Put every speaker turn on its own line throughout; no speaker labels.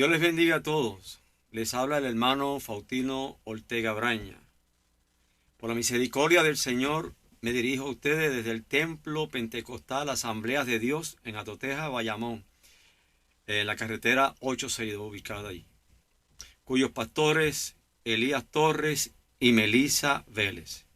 Dios les bendiga a todos. Les habla el hermano Faustino Ortega Braña. Por la misericordia del Señor, me dirijo a ustedes desde el Templo Pentecostal Asambleas de Dios en Atoteja, Bayamón, en la carretera 862, ubicada ahí, cuyos pastores Elías Torres y Melissa Vélez.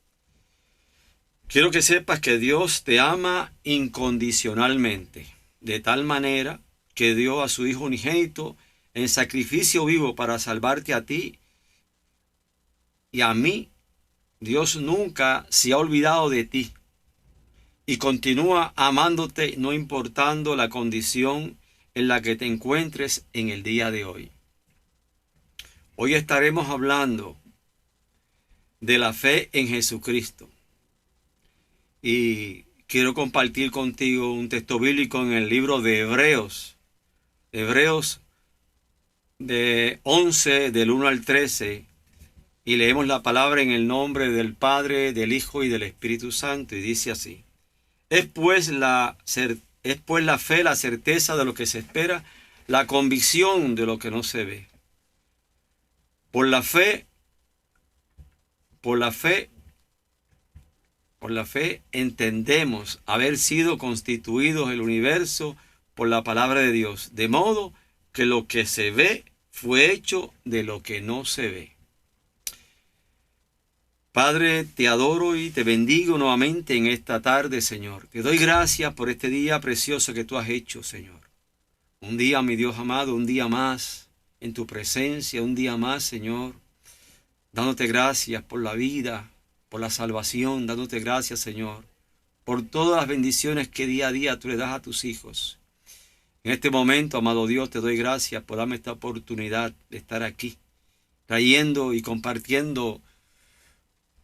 Quiero que sepas que Dios te ama incondicionalmente, de tal manera que dio a su Hijo unigénito en sacrificio vivo para salvarte a ti y a mí. Dios nunca se ha olvidado de ti y continúa amándote no importando la condición en la que te encuentres en el día de hoy. Hoy estaremos hablando de la fe en Jesucristo y quiero compartir contigo un texto bíblico en el libro de Hebreos de 11 del 1 al 13. Y leemos la palabra en el nombre del Padre, del Hijo y del Espíritu Santo. Y dice así: Es pues la fe, la certeza de lo que se espera, la convicción de lo que no se ve. Por la fe entendemos haber sido constituidos el universo por la palabra de Dios, de modo que lo que se ve fue hecho de lo que no se ve. Padre, te adoro y te bendigo nuevamente en esta tarde, Señor. Te doy gracias por este día precioso que tú has hecho, Señor. Un día, mi Dios amado, un día más en tu presencia, un día más, Señor, dándote gracias por la vida, por la salvación, dándote gracias, Señor, por todas las bendiciones que día a día tú le das a tus hijos. En este momento, amado Dios, te doy gracias por darme esta oportunidad de estar aquí, trayendo y compartiendo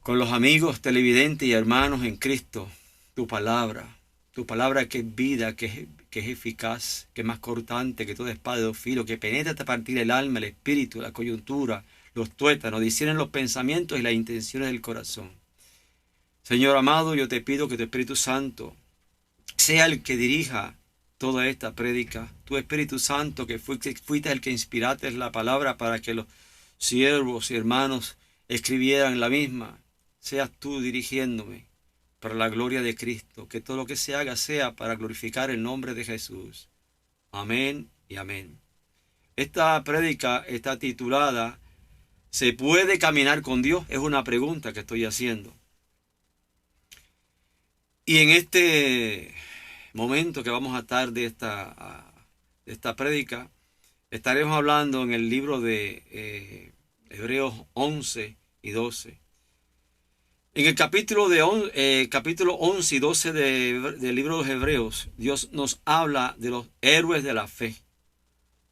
con los amigos televidentes y hermanos en Cristo tu palabra que es vida, que es eficaz, que es más cortante que toda espada de dos filos, que penetra hasta partir el alma, el espíritu, la coyuntura, los tuétanos, discierne los pensamientos y las intenciones del corazón. Señor amado, yo te pido que tu Espíritu Santo sea el que dirija toda esta prédica. Tu Espíritu Santo, que fuiste el que inspiraste la palabra para que los siervos y hermanos escribieran la misma, seas tú dirigiéndome para la gloria de Cristo, que todo lo que se haga sea para glorificar el nombre de Jesús. Amén y amén. Esta prédica está titulada ¿Se puede caminar con Dios? Es una pregunta que estoy haciendo. Y en este momento que vamos a estar de esta prédica, estaremos hablando en el libro de Hebreos 11 y 12. En el capítulo 11 y 12 del libro de los Hebreos, Dios nos habla de los héroes de la fe,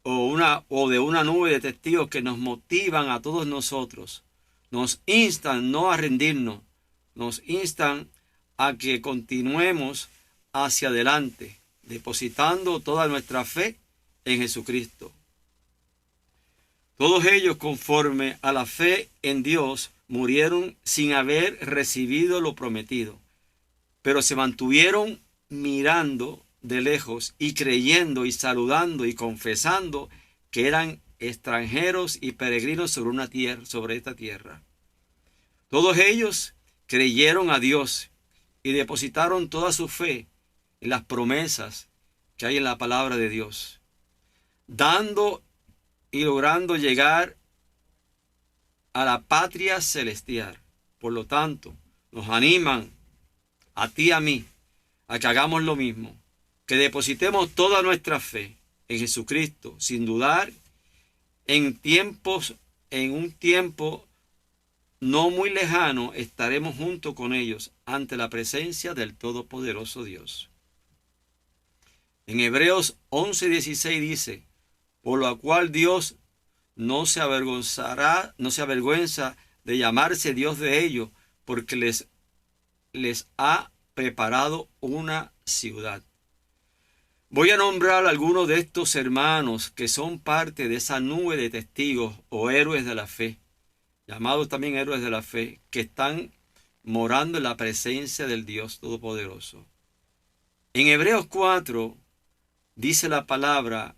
o de una nube de testigos que nos motivan a todos nosotros, nos instan no a rendirnos, nos instan a que continuemos hacia adelante, depositando toda nuestra fe en Jesucristo. Todos ellos, conforme a la fe en Dios, murieron sin haber recibido lo prometido, pero se mantuvieron mirando de lejos y creyendo y saludando y confesando que eran extranjeros y peregrinos sobre esta tierra. Todos ellos creyeron a Dios y depositaron toda su fe en las promesas que hay en la palabra de Dios, dando y logrando llegar a la patria celestial. Por lo tanto, nos animan a ti y a mí a que hagamos lo mismo, que depositemos toda nuestra fe en Jesucristo, sin dudar. En un tiempo no muy lejano estaremos junto con ellos ante la presencia del Todopoderoso Dios. En Hebreos 11:16 dice: por lo cual Dios no se avergonza de llamarse Dios de ellos, porque les ha preparado una ciudad. Voy a nombrar a algunos de estos hermanos que son parte de esa nube de testigos o héroes de la fe, llamados también héroes de la fe, que están morando en la presencia del Dios Todopoderoso. En Hebreos 4 dice la palabra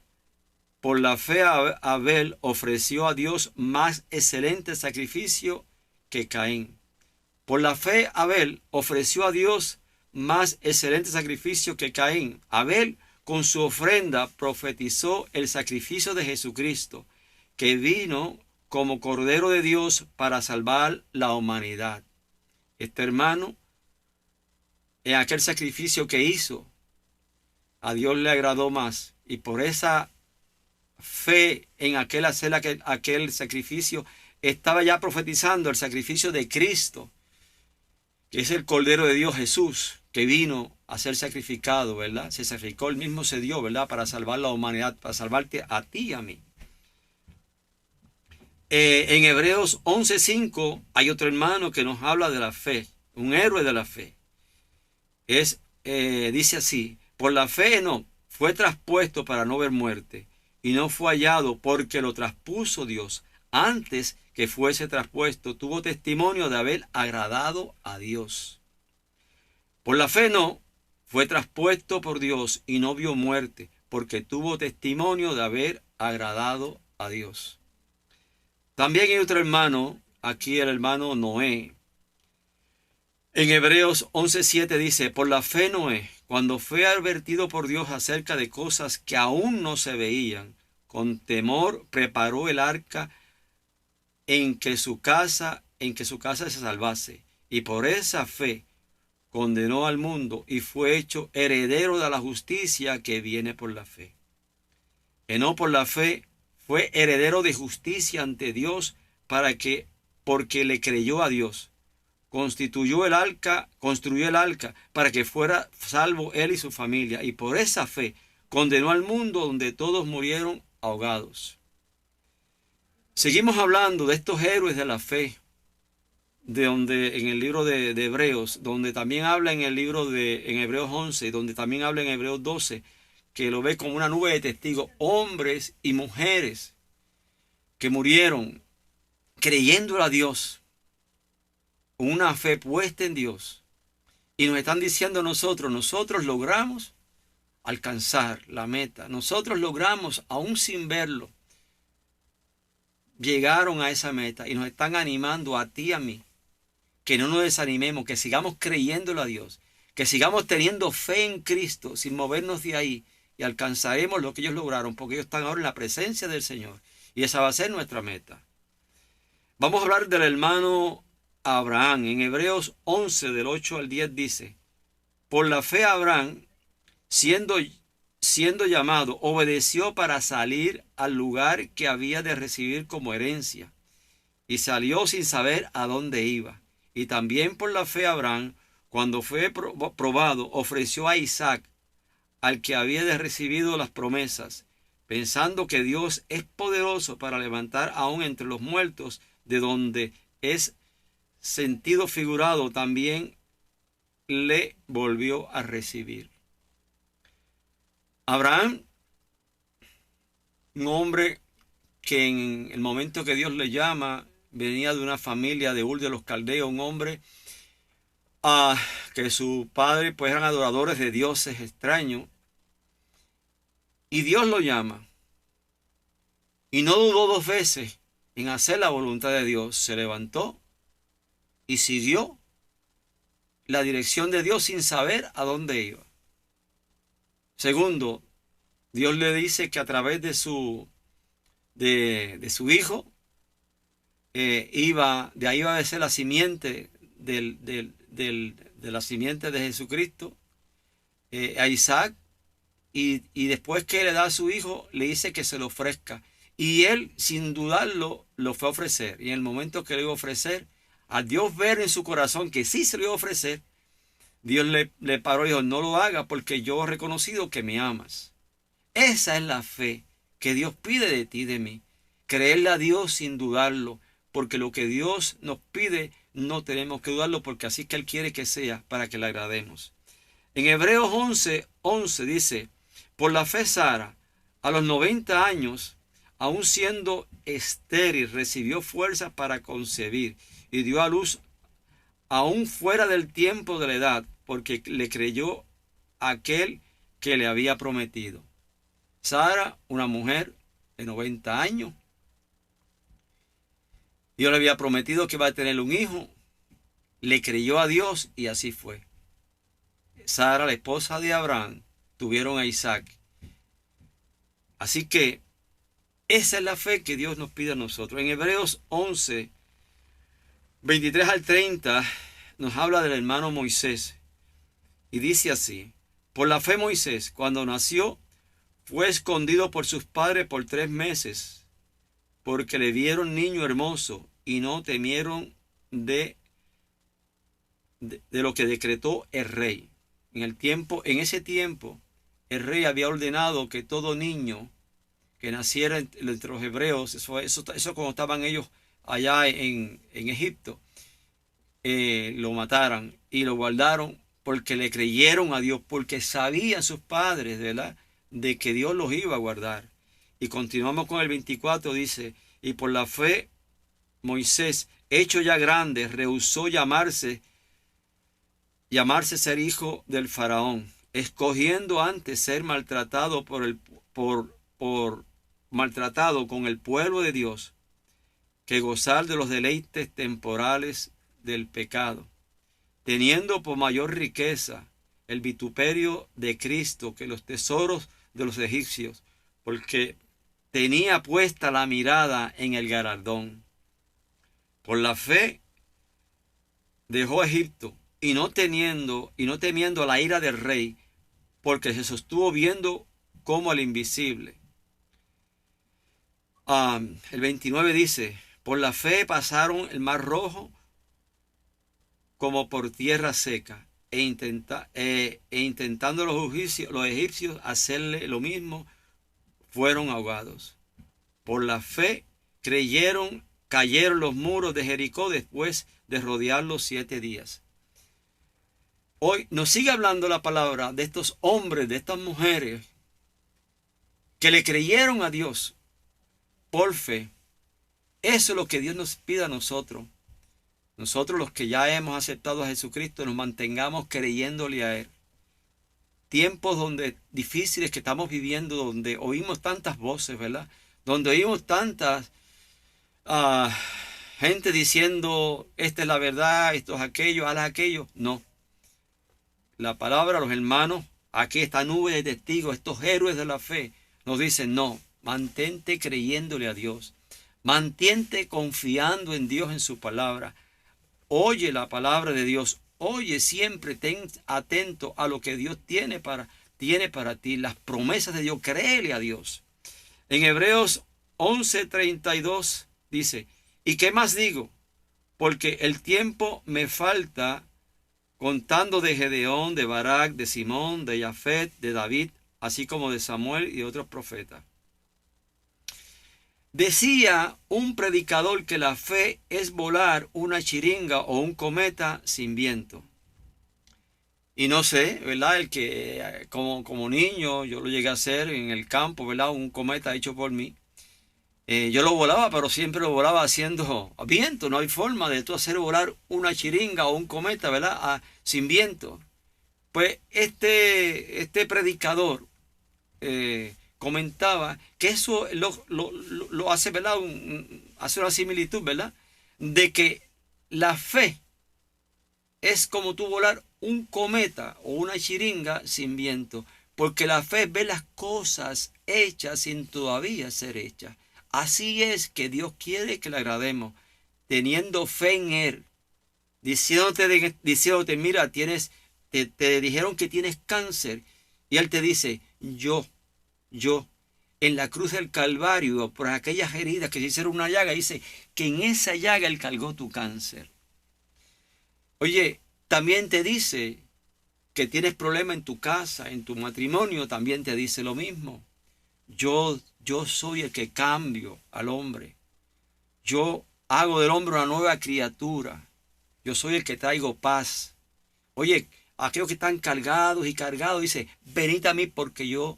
Por la fe Abel ofreció a Dios más excelente sacrificio que Caín. Por la fe Abel ofreció a Dios más excelente sacrificio que Caín. Abel con su ofrenda profetizó el sacrificio de Jesucristo, que vino como Cordero de Dios para salvar la humanidad. Este hermano, en aquel sacrificio que hizo, a Dios le agradó más, y por esa fe en aquel sacrificio, estaba ya profetizando el sacrificio de Cristo, que es el Cordero de Dios Jesús, que vino a ser sacrificado, ¿verdad? Se sacrificó, él mismo se dio, ¿verdad? Para salvar la humanidad, para salvarte a ti y a mí. En Hebreos 11:5 hay otro hermano que nos habla de la fe, un héroe de la fe. Dice así: por la fe Enoc fue traspuesto para no ver muerte, y no fue hallado porque lo traspuso Dios. Antes que fuese traspuesto, tuvo testimonio de haber agradado a Dios. Por la fe Enoc fue traspuesto por Dios y no vio muerte, porque tuvo testimonio de haber agradado a Dios. También hay otro hermano, aquí el hermano Noé. En Hebreos 11:7 dice: por la fe Noé, cuando fue advertido por Dios acerca de cosas que aún no se veían, con temor preparó el arca en que su casa se salvase, y por esa fe condenó al mundo y fue hecho heredero de la justicia que viene por la fe. Enoc por la fe fue heredero de justicia ante Dios porque le creyó a Dios. Construyó el arca para que fuera salvo él y su familia, y por esa fe condenó al mundo donde todos murieron ahogados. Seguimos hablando de estos héroes de la fe, en el libro de Hebreos, donde también habla en Hebreos 11, donde también habla en Hebreos 12, que lo ve como una nube de testigos, hombres y mujeres que murieron creyendo a Dios, una fe puesta en Dios, y nos están diciendo nosotros logramos alcanzar la meta, nosotros logramos, aún sin verlo, llegaron a esa meta, y nos están animando a ti y a mí, que no nos desanimemos, que sigamos creyéndolo a Dios, que sigamos teniendo fe en Cristo sin movernos de ahí, y alcanzaremos lo que ellos lograron, porque ellos están ahora en la presencia del Señor, y esa va a ser nuestra meta. Vamos a hablar del hermano Abraham. En Hebreos 11, del 8 al 10 dice: por la fe Abraham, siendo llamado, obedeció para salir al lugar que había de recibir como herencia, y salió sin saber a dónde iba. Y también por la fe Abraham, cuando fue probado, ofreció a Isaac, al que había de recibido las promesas, pensando que Dios es poderoso para levantar aún entre los muertos, de donde es sentido figurado, también le volvió a recibir. Abraham, un hombre que en el momento que Dios le llama, venía de una familia de Ur de los Caldeos, un hombre que su padre pues eran adoradores de dioses extraños, y Dios lo llama, y no dudó dos veces en hacer la voluntad de Dios. Se levantó y siguió la dirección de Dios sin saber a dónde iba. Segundo, Dios le dice que a través de su hijo, de ahí iba a ser la simiente de la simiente de Jesucristo, a Isaac, y después que le da a su hijo, le dice que se lo ofrezca. Y él, sin dudarlo, lo fue a ofrecer. Y en el momento que lo iba a ofrecer, a Dios ver en su corazón que sí se lo iba a ofrecer, Dios le paró y dijo: no lo haga, porque yo he reconocido que me amas. Esa es la fe que Dios pide de ti y de mí. Creerle a Dios sin dudarlo, porque lo que Dios nos pide no tenemos que dudarlo, porque así que Él quiere que sea, para que le agrademos. En Hebreos 11 dice: por la fe Sara, a los 90 años, aun siendo estéril, recibió fuerza para concebir y dio a luz aún fuera del tiempo de la edad, porque le creyó a aquel que le había prometido. Sara, una mujer de 90 años. Dios le había prometido que iba a tener un hijo. Le creyó a Dios y así fue. Sara, la esposa de Abraham, tuvieron a Isaac. Así que esa es la fe que Dios nos pide a nosotros. En Hebreos 11, 23 al 30, nos habla del hermano Moisés. Y dice así: por la fe Moisés, cuando nació, fue escondido por sus padres por 3 meses, porque le vieron niño hermoso y no temieron de lo que decretó el rey. En ese tiempo, el rey había ordenado que todo niño que naciera entre los hebreos, eso cuando estaban ellos allá en Egipto, lo mataran y lo guardaron porque le creyeron a Dios, porque sabían sus padres, ¿verdad?, de que Dios los iba a guardar. Y continuamos con el 24, dice: y por la fe Moisés, hecho ya grande, rehusó llamarse ser hijo del faraón, escogiendo antes ser maltratado maltratado con el pueblo de Dios, que gozar de los deleites temporales del pecado, teniendo por mayor riqueza el vituperio de Cristo que los tesoros de los egipcios, porque tenía puesta la mirada en el galardón. Por la fe dejó Egipto, y no temiendo la ira del rey, porque se sostuvo viendo como al invisible. El 29 dice: por la fe pasaron el mar rojo como por tierra seca, intentando los egipcios hacerle lo mismo, fueron ahogados. Por la fe cayeron los muros de Jericó después de rodearlos 7 días. Hoy nos sigue hablando la palabra de estos hombres, de estas mujeres, que le creyeron a Dios por fe. Eso es lo que Dios nos pide a nosotros. Nosotros, los que ya hemos aceptado a Jesucristo, nos mantengamos creyéndole a Él. Tiempos difíciles que estamos viviendo, donde oímos tantas voces, ¿verdad? Donde oímos tantas gente diciendo: esta es la verdad, esto es aquello, haz aquello. No. La palabra, los hermanos, aquí esta nube de testigos, estos héroes de la fe, nos dicen: no, mantente creyéndole a Dios. Mantente confiando en Dios, en su palabra. Oye la palabra de Dios. Oye siempre, ten atento a lo que Dios tiene para ti. Las promesas de Dios, créele a Dios. En Hebreos 11:32 dice: ¿y qué más digo? Porque el tiempo me falta, contando de Gedeón, de Barak, de Simón, de Jafet, de David, así como de Samuel y otros profetas. Decía un predicador que la fe es volar una chiringa o un cometa sin viento. Y no sé, ¿verdad? El que como niño yo lo llegué a hacer en el campo, ¿verdad? Un cometa hecho por mí. Yo lo volaba, pero siempre lo volaba haciendo viento. No hay forma de tú hacer volar una chiringa o un cometa, ¿verdad? Sin viento. Pues este predicador comentaba que eso lo hace, ¿verdad? Hace una similitud, ¿verdad? De que la fe es como tú volar un cometa o una chiringa sin viento, porque la fe ve las cosas hechas sin todavía ser hechas. Así es que Dios quiere que le agrademos, teniendo fe en Él, diciéndote: mira, te dijeron que tienes cáncer, y Él te dice: yo, en la cruz del Calvario, por aquellas heridas que se hicieron una llaga, dice que en esa llaga Él cargó tu cáncer. Oye, también te dice que tienes problema en tu casa, en tu matrimonio, también te dice lo mismo. Yo soy el que cambio al hombre. Yo hago del hombre una nueva criatura. Yo soy el que traigo paz. Oye, aquellos que están cargados, dice: venid a mí, porque yo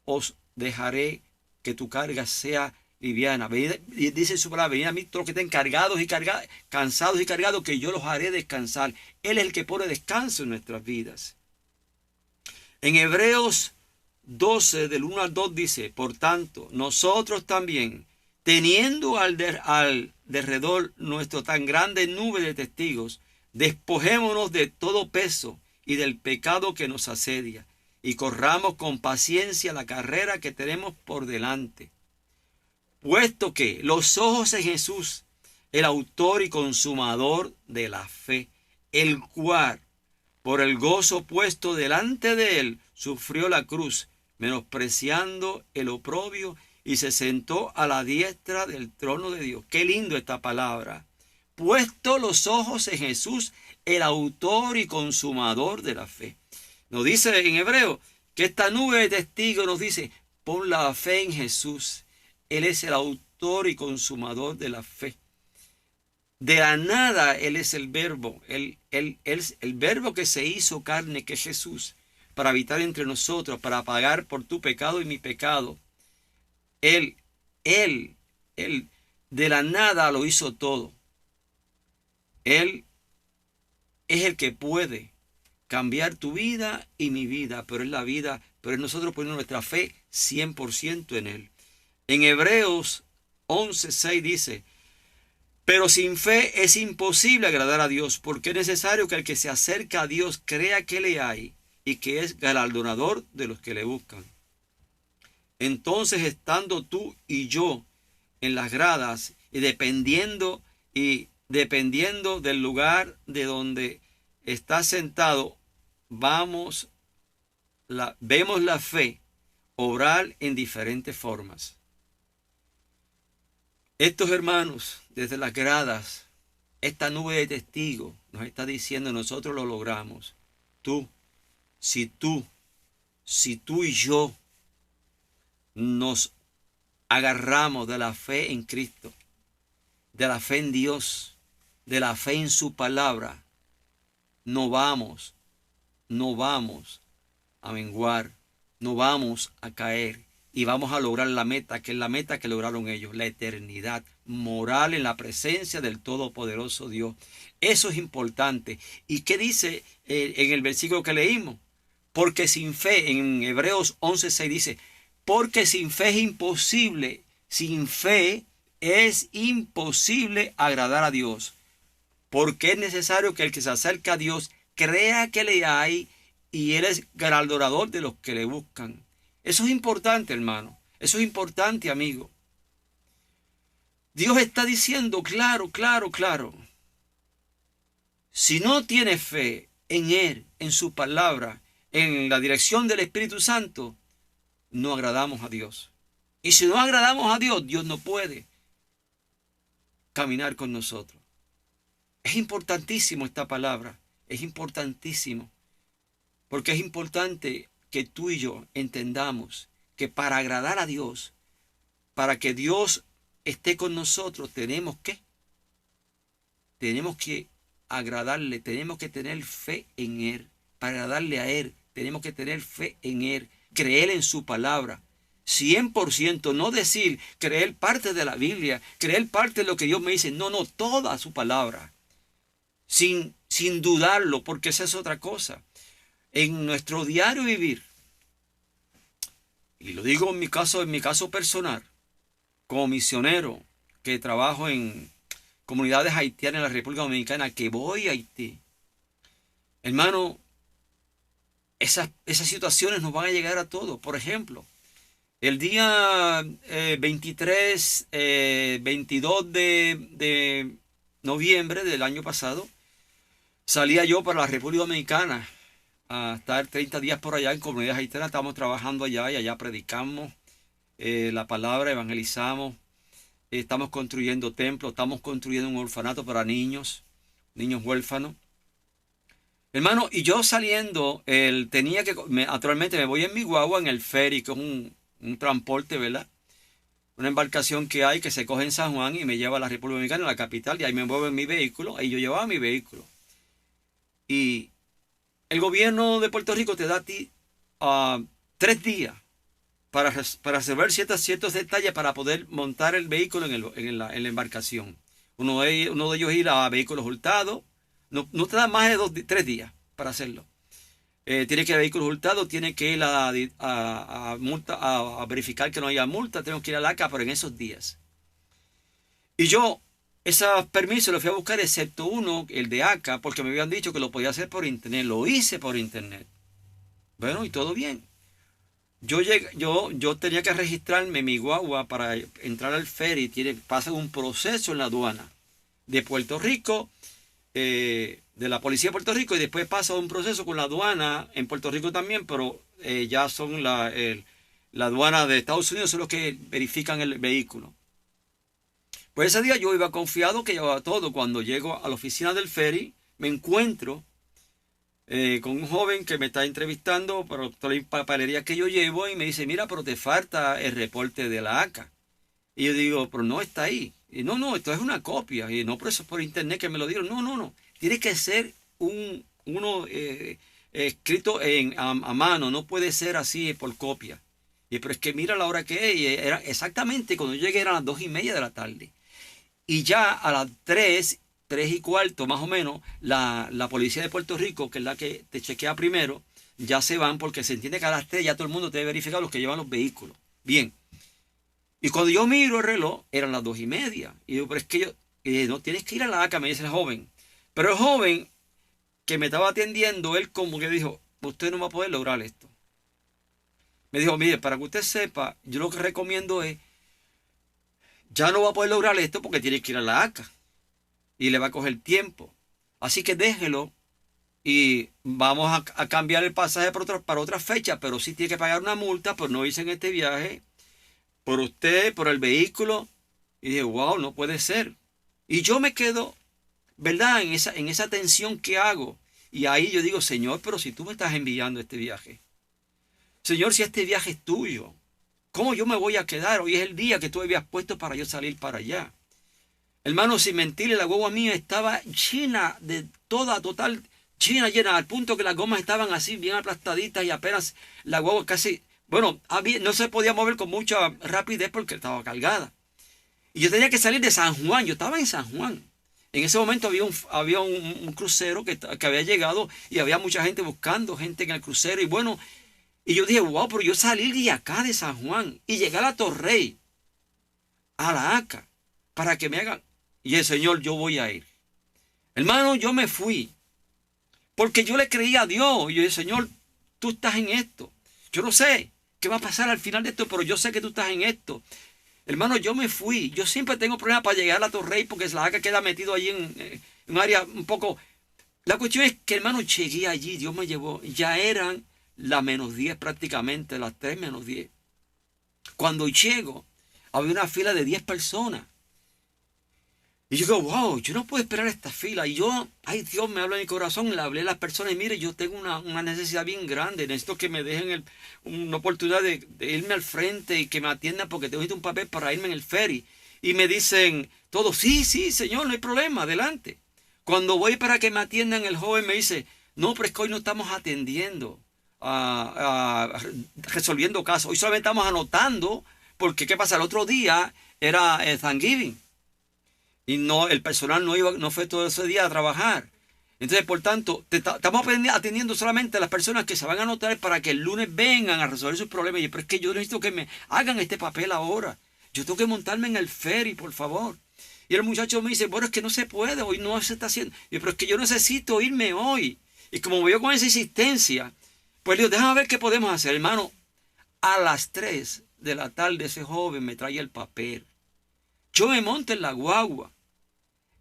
os dejaré que tu carga sea liviana. Dice su palabra: venid a mí todos los que estén cansados y cargados, que yo los haré descansar. Él es el que pone descanso en nuestras vidas. En Hebreos 12, del 1 al 2 dice: por tanto, nosotros también, teniendo al derredor nuestro tan grande nube de testigos, despojémonos de todo peso y del pecado que nos asedia, y corramos con paciencia la carrera que tenemos por delante. Puesto que los ojos en Jesús, el autor y consumador de la fe, el cual, por el gozo puesto delante de él, sufrió la cruz, menospreciando el oprobio, y se sentó a la diestra del trono de Dios. Qué lindo esta palabra. Puesto los ojos en Jesús, el autor y consumador de la fe. Nos dice en hebreo que esta nube de testigos nos dice: pon la fe en Jesús. Él es el autor y consumador de la fe. De la nada Él es el verbo, el verbo que se hizo carne, que es Jesús, para habitar entre nosotros, para pagar por tu pecado y mi pecado. Él, de la nada lo hizo todo. Él es el que puede cambiar tu vida y mi vida, pero es nosotros poniendo nuestra fe 100% en Él. En Hebreos 11:6 dice: pero sin fe es imposible agradar a Dios, porque es necesario que el que se acerca a Dios crea que le hay y que es galardonador de los que le buscan. Entonces, estando tú y yo en las gradas y dependiendo del lugar de donde estás sentado, vemos la fe obrar en diferentes formas. Estos hermanos, desde las gradas, esta nube de testigos nos está diciendo: nosotros lo logramos. Si tú y yo nos agarramos de la fe en Cristo, de la fe en Dios, de la fe en su palabra, no vamos a menguar, no vamos a caer. Y vamos a lograr la meta, que es la meta que lograron ellos, la eternidad moral en la presencia del Todopoderoso Dios. Eso es importante. ¿Y qué dice en el versículo que leímos? Porque sin fe, en Hebreos 11:6 dice: porque sin fe es imposible agradar a Dios. Porque es necesario que el que se acerca a Dios crea que le hay y Él es galardonador de los que le buscan. Eso es importante, hermano. Eso es importante, amigo. Dios está diciendo claro. Si no tienes fe en Él, en su palabra, en la dirección del Espíritu Santo, no agradamos a Dios. Y si no agradamos a Dios, Dios no puede caminar con nosotros. Es importantísimo esta palabra. Es importantísimo. Porque es importante que tú y yo entendamos que para agradar a Dios, para que Dios esté con nosotros, tenemos que agradarle, tenemos que tener fe en Él. Para agradarle a Él, tenemos que tener fe en Él, creer en su palabra, 100%, no decir, creer parte de la Biblia, creer parte de lo que Dios me dice, no, toda su palabra, sin dudarlo, porque esa es otra cosa. En nuestro diario vivir, y lo digo en mi caso personal, como misionero que trabajo en comunidades haitianas en la República Dominicana, que voy a Haití, hermano, esas situaciones nos van a llegar a todos. Por ejemplo, el día 22 de noviembre del año pasado, salía yo para la República Dominicana a estar 30 días por allá en comunidades haitianas. Estamos trabajando allá y allá predicamos la palabra, evangelizamos, estamos construyendo templos, estamos construyendo un orfanato para niños huérfanos. Hermano, y yo saliendo, naturalmente me voy en mi guagua, en el ferry, que es un transporte, ¿verdad? Una embarcación que hay que se coge en San Juan y me lleva a la República Dominicana, a la capital, y ahí me muevo en mi vehículo, ahí yo llevaba mi vehículo. Y el gobierno de Puerto Rico te da a ti 3 días para resolver ciertos detalles para poder montar el vehículo en la embarcación. Uno de ellos ir a vehículos hurtados. No te da más de 3 días para hacerlo. tiene que ir a vehículos hurtados, tiene que ir a verificar que no haya multa, tengo que ir a la ACA, pero en esos días. Y yo, esos permisos los fui a buscar, excepto uno, el de ACA, porque me habían dicho que lo podía hacer por internet. Lo hice por internet. Bueno, y todo bien. Yo tenía que registrarme en mi guagua para entrar al ferry. Pasa un proceso en la aduana de Puerto Rico, de la policía de Puerto Rico, y después pasa un proceso con la aduana en Puerto Rico también, pero ya son la aduana de Estados Unidos, son los que verifican el vehículo. Pues ese día yo iba confiado que llevaba todo. Cuando llego a la oficina del ferry, me encuentro con un joven que me está entrevistando por toda la papelería que yo llevo y me dice, mira, pero te falta el reporte de la ACA. Y yo digo, pero no está ahí. Y no, esto es una copia. Y no, pero eso es por internet que me lo dieron. No. Tiene que ser uno escrito a mano. No puede ser así por copia. Y pero es que mira la hora que es. Y era exactamente cuando yo llegué eran las 2:30 de la tarde. Y ya a las 3:15 más o menos, la policía de Puerto Rico, que es la que te chequea primero, ya se van porque se entiende que a las 3 ya todo el mundo debe verificar los que llevan los vehículos. Bien. Y cuando yo miro el reloj, eran las 2:30. Y digo, pero es que no tienes que ir a la ACA, me dice el joven. Pero el joven que me estaba atendiendo, él como que dijo, usted no va a poder lograr esto. Me dijo, mire, para que usted sepa, yo lo que recomiendo es, ya no va a poder lograr esto porque tiene que ir a la ACA. Y le va a coger tiempo. Así que déjelo y vamos a cambiar el pasaje para otra fecha, pero sí tiene que pagar una multa por no irse en este viaje, por usted, por el vehículo. Y dije, wow, no puede ser. Y yo me quedo, ¿verdad? En esa tensión que hago. Y ahí yo digo, Señor, pero si tú me estás enviando este viaje. Señor, si este viaje es tuyo, ¿cómo yo me voy a quedar? Hoy es el día que tú habías puesto para yo salir para allá. Hermano, sin mentirle, la guagua mía estaba llena de total, llena, al punto que las gomas estaban así bien aplastaditas y apenas la guagua casi, bueno, no se podía mover con mucha rapidez porque estaba cargada. Y yo tenía que salir de San Juan, yo estaba en San Juan. En ese momento había un crucero que había llegado y había mucha gente buscando gente en el crucero. Y bueno, y yo dije, wow, pero yo salí de acá de San Juan y llegué a la Torrey, a la ACA, para que me hagan. Y el Señor, yo voy a ir. Hermano, yo me fui. Porque yo le creía a Dios. Y yo dije, Señor, tú estás en esto. Yo no sé qué va a pasar al final de esto, pero yo sé que tú estás en esto. Hermano, yo me fui. Yo siempre tengo problemas para llegar a la Torrey porque la ACA queda metido allí en un área un poco. La cuestión es que, hermano, llegué allí. Dios me llevó. Ya eran las -10 prácticamente, las 3:10. Cuando llego, había una fila de 10 personas. Y yo digo, wow, yo no puedo esperar esta fila. Y yo, ay, Dios me habla en mi corazón, le hablé a las personas y mire, yo tengo una necesidad bien grande. Necesito que me dejen una oportunidad de irme al frente y que me atiendan porque tengo un papel para irme en el ferry. Y me dicen todos, sí, señor, no hay problema, adelante. Cuando voy para que me atiendan, el joven me dice, no, pero es que hoy no estamos atendiendo, resolviendo casos. Hoy solamente estamos anotando porque, ¿qué pasa? El otro día era Thanksgiving. Y no, el personal no fue todo ese día a trabajar. Entonces, por tanto, estamos atendiendo solamente a las personas que se van a anotar para que el lunes vengan a resolver sus problemas. Y pero es que yo necesito que me hagan este papel ahora. Yo tengo que montarme en el ferry, por favor. Y el muchacho me dice, bueno, es que no se puede, hoy no se está haciendo. Y pero es que yo necesito irme hoy. Y como veo con esa insistencia, pues le digo, déjame ver qué podemos hacer, hermano. A las 3 de la tarde ese joven me trae el papel. Yo me monto en la guagua.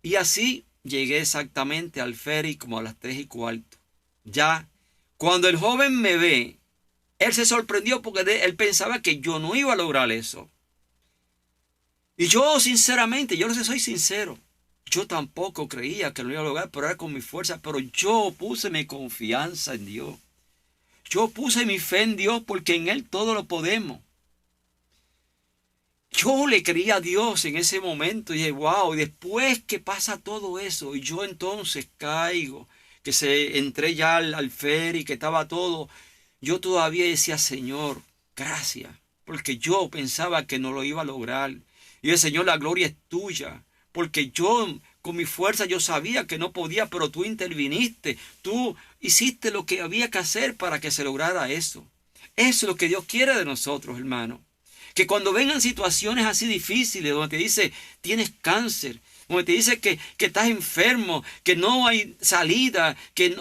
Y así llegué exactamente al ferry como a las 3:15. Ya, cuando el joven me ve, él se sorprendió porque él pensaba que yo no iba a lograr eso. Y yo, sinceramente, yo no sé, soy sincero. Yo tampoco creía que lo iba a lograr, pero era con mi fuerza. Pero yo puse mi confianza en Dios. Yo puse mi fe en Dios porque en Él todo lo podemos. Yo le creía a Dios en ese momento y dije, wow, y después que pasa todo eso, y yo entonces caigo, que entré ya al ferry, que estaba todo, yo todavía decía, Señor, gracias, porque yo pensaba que no lo iba a lograr. Y el Señor, la gloria es tuya, porque yo con mi fuerza yo sabía que no podía, pero tú interviniste. Tú hiciste lo que había que hacer para que se lograra eso. Eso es lo que Dios quiere de nosotros, hermano. Que cuando vengan situaciones así difíciles, donde te dice, tienes cáncer, donde te dice que estás enfermo, que no hay salida, que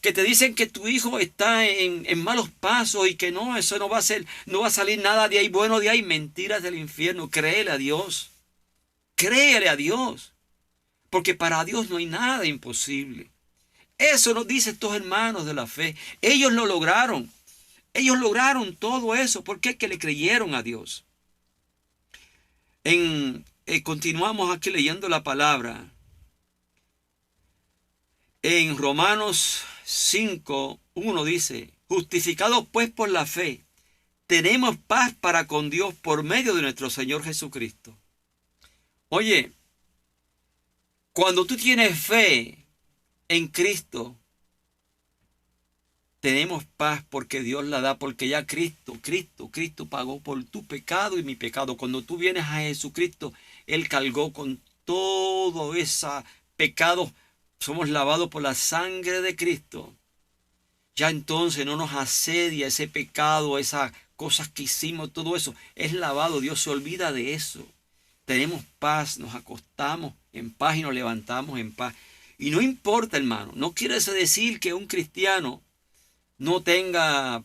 te dicen que tu hijo está en malos pasos y que no, eso no va a salir nada de ahí bueno de ahí, mentiras del infierno. Créele a Dios. Créele a Dios. Porque para Dios no hay nada imposible. Eso nos dice estos hermanos de la fe. Ellos lo lograron. Ellos lograron todo eso. ¿Por qué? Que le creyeron a Dios. Continuamos aquí leyendo la palabra. En Romanos 5:1 dice, justificados pues por la fe, tenemos paz para con Dios por medio de nuestro Señor Jesucristo. Oye, cuando tú tienes fe en Cristo, tenemos paz porque Dios la da, porque ya Cristo pagó por tu pecado y mi pecado. Cuando tú vienes a Jesucristo, Él cargó con todo ese pecado. Somos lavados por la sangre de Cristo. Ya entonces no nos asedia ese pecado, esas cosas que hicimos, todo eso. Es lavado, Dios se olvida de eso. Tenemos paz, nos acostamos en paz y nos levantamos en paz. Y no importa, hermano, no quiere decir que un cristiano no tenga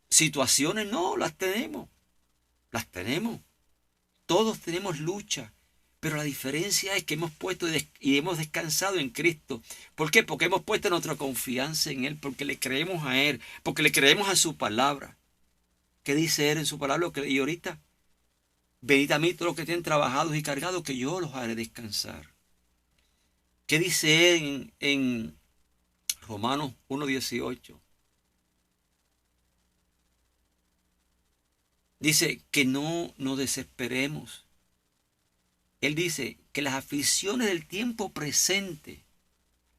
situaciones. No, las tenemos. Las tenemos. Todos tenemos lucha. Pero la diferencia es que hemos puesto y hemos descansado en Cristo. ¿Por qué? Porque hemos puesto nuestra confianza en Él, porque le creemos a Él, porque le creemos a su palabra. ¿Qué dice Él en su palabra? Lo que leí ahorita. Venid a mí todos los que tienen trabajados y cargados, que yo los haré descansar. ¿Qué dice Él en Romanos 1:18? Dice que no nos desesperemos. Él dice que las aflicciones del tiempo presente,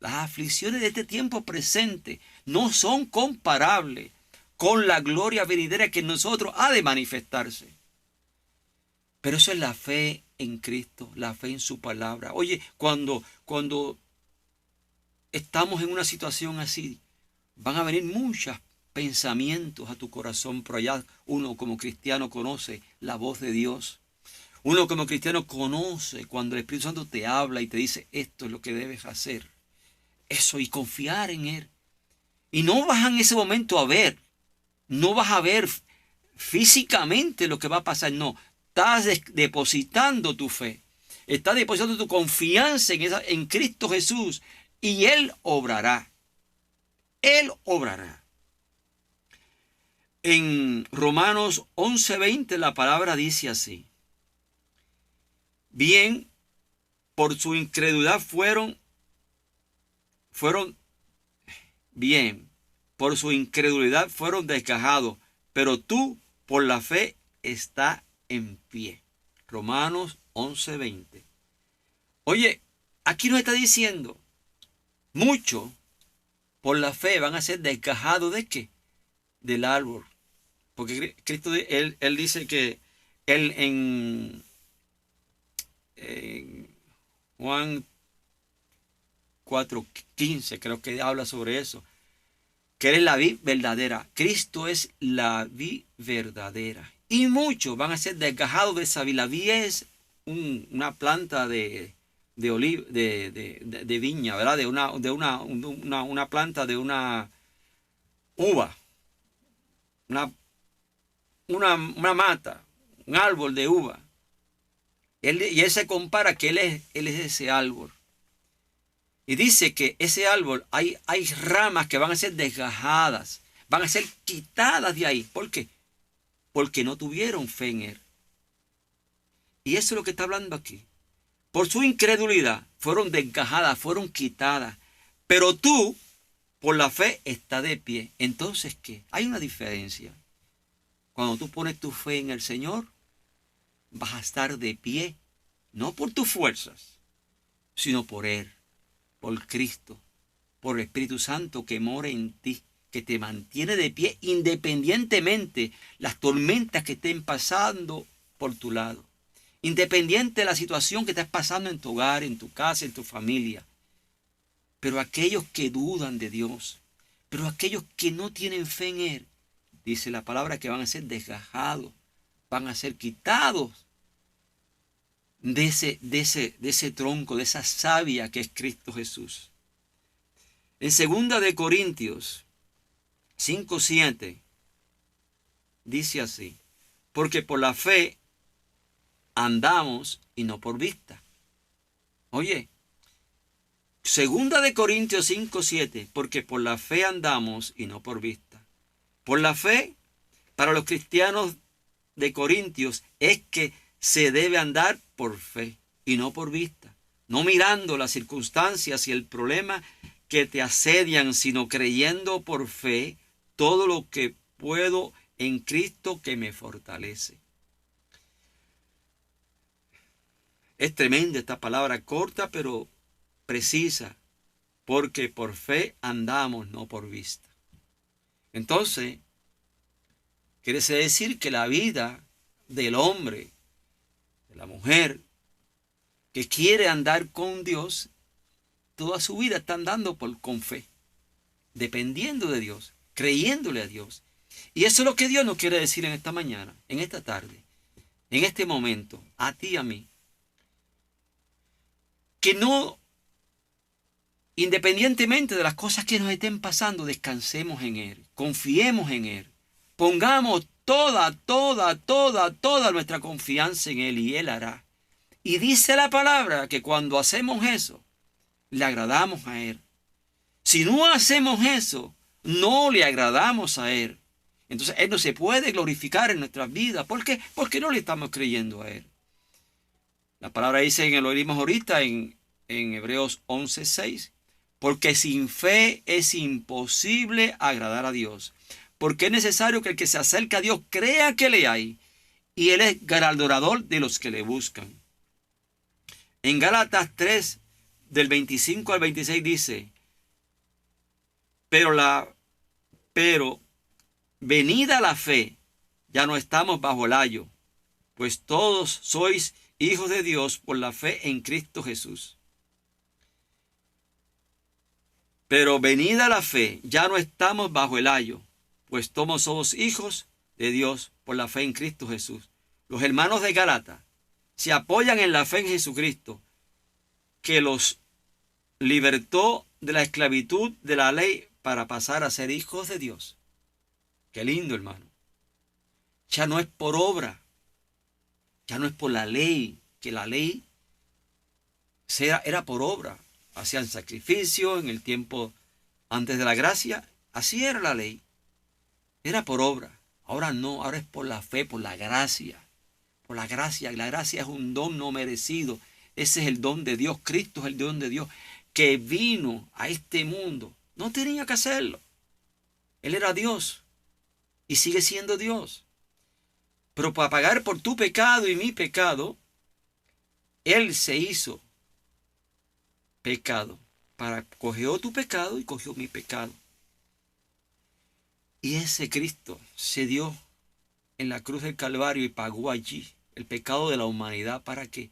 las aflicciones de este tiempo presente no son comparables con la gloria venidera que en nosotros ha de manifestarse. Pero eso es la fe en Cristo, la fe en su palabra. Oye, cuando estamos en una situación así, van a venir muchos pensamientos a tu corazón, pero allá uno como cristiano conoce la voz de Dios. Uno como cristiano conoce cuando el Espíritu Santo te habla y te dice, esto es lo que debes hacer. Eso, y confiar en Él. Y no vas en ese momento a ver, no vas a ver físicamente lo que va a pasar, no. Estás depositando tu fe, estás depositando tu confianza en Cristo Jesús, y Él obrará. Él obrará. En Romanos 11:20 la palabra dice así. Bien, por su incredulidad fueron desgajados, pero tú por la fe estás en pie. Romanos 11:20. Oye, aquí nos está diciendo, muchos por la fe van a ser desgajados ¿de qué? Del árbol. Porque Cristo, él dice que Él en Juan 4:15 creo que habla sobre eso, que Él es la vid verdadera. Cristo es la vid verdadera. Y muchos van a ser desgajados de esa vid. La vid es una planta de viña, ¿verdad? De una planta de una uva, una mata, un árbol de uva. Y él se compara que él es ese árbol. Y dice que ese árbol hay ramas que van a ser desgajadas, van a ser quitadas de ahí. ¿Por qué? Porque no tuvieron fe en Él. Y eso es lo que está hablando aquí. Por su incredulidad fueron desgajadas, fueron quitadas. Pero tú, por la fe, estás de pie. Entonces, ¿qué? Hay una diferencia. Cuando tú pones tu fe en el Señor, vas a estar de pie, no por tus fuerzas, sino por Él, por Cristo, por el Espíritu Santo que mora en ti, que te mantiene de pie independientemente las tormentas que estén pasando por tu lado. independiente de la situación que estés pasando en tu hogar, en tu casa, en tu familia. Pero aquellos que dudan de Dios, pero aquellos que no tienen fe en Él, dice la palabra que van a ser desgajados, van a ser quitados de ese tronco, de esa savia que es Cristo Jesús. En 2 de Corintios 5:7 dice así: porque por la fe andamos y no por vista. Oye, 2 de Corintios 5:7, porque por la fe andamos y no por vista. Por la fe, para los cristianos de Corintios, es que se debe andar por fe y no por vista. No mirando las circunstancias y el problema que te asedian, sino creyendo por fe todo lo que puedo en Cristo que me fortalece. Es tremenda esta palabra, corta pero precisa, porque por fe andamos, no por vista. Entonces, quiere decir que la vida del hombre, de la mujer, que quiere andar con Dios, toda su vida está andando con fe, dependiendo de Dios, creyéndole a Dios. Y eso es lo que Dios nos quiere decir en esta mañana, en esta tarde, en este momento, a ti y a mí. Que no, independientemente de las cosas que nos estén pasando, descansemos en Él, confiemos en Él, pongamos toda nuestra confianza en Él y Él hará. Y dice la palabra que cuando hacemos eso, le agradamos a Él. Si no hacemos eso, no le agradamos a Él. Entonces Él no se puede glorificar en nuestras vidas. ¿Por qué? Porque no le estamos creyendo a Él. La palabra dice, lo leímos ahorita en Hebreos 11:6, porque sin fe es imposible agradar a Dios. Porque es necesario que el que se acerca a Dios crea que le hay, y Él es galardonador de los que le buscan. En Gálatas 3, del 25 al 26 dice, pero venida la fe, ya no estamos bajo el ayo, pues todos sois hijos de Dios por la fe en Cristo Jesús. Pero venida la fe, ya no estamos bajo el ayo, pues todos somos hijos de Dios por la fe en Cristo Jesús. Los hermanos de Gálatas se apoyan en la fe en Jesucristo, que los libertó de la esclavitud de la ley para pasar a ser hijos de Dios. Qué lindo, hermano. Ya no es por obra, ya no es por la ley, que la ley era por obra. Hacían sacrificio en el tiempo antes de la gracia. Así era la ley. Era por obra. Ahora no, ahora es por la fe, por la gracia. Por la gracia. La gracia es un don no merecido. Ese es el don de Dios. Cristo es el don de Dios que vino a este mundo. No tenía que hacerlo. Él era Dios y sigue siendo Dios. Pero para pagar por tu pecado y mi pecado, Él se hizo pecado. Cogió tu pecado y cogió mi pecado. Y ese Cristo se dio en la cruz del Calvario y pagó allí el pecado de la humanidad para que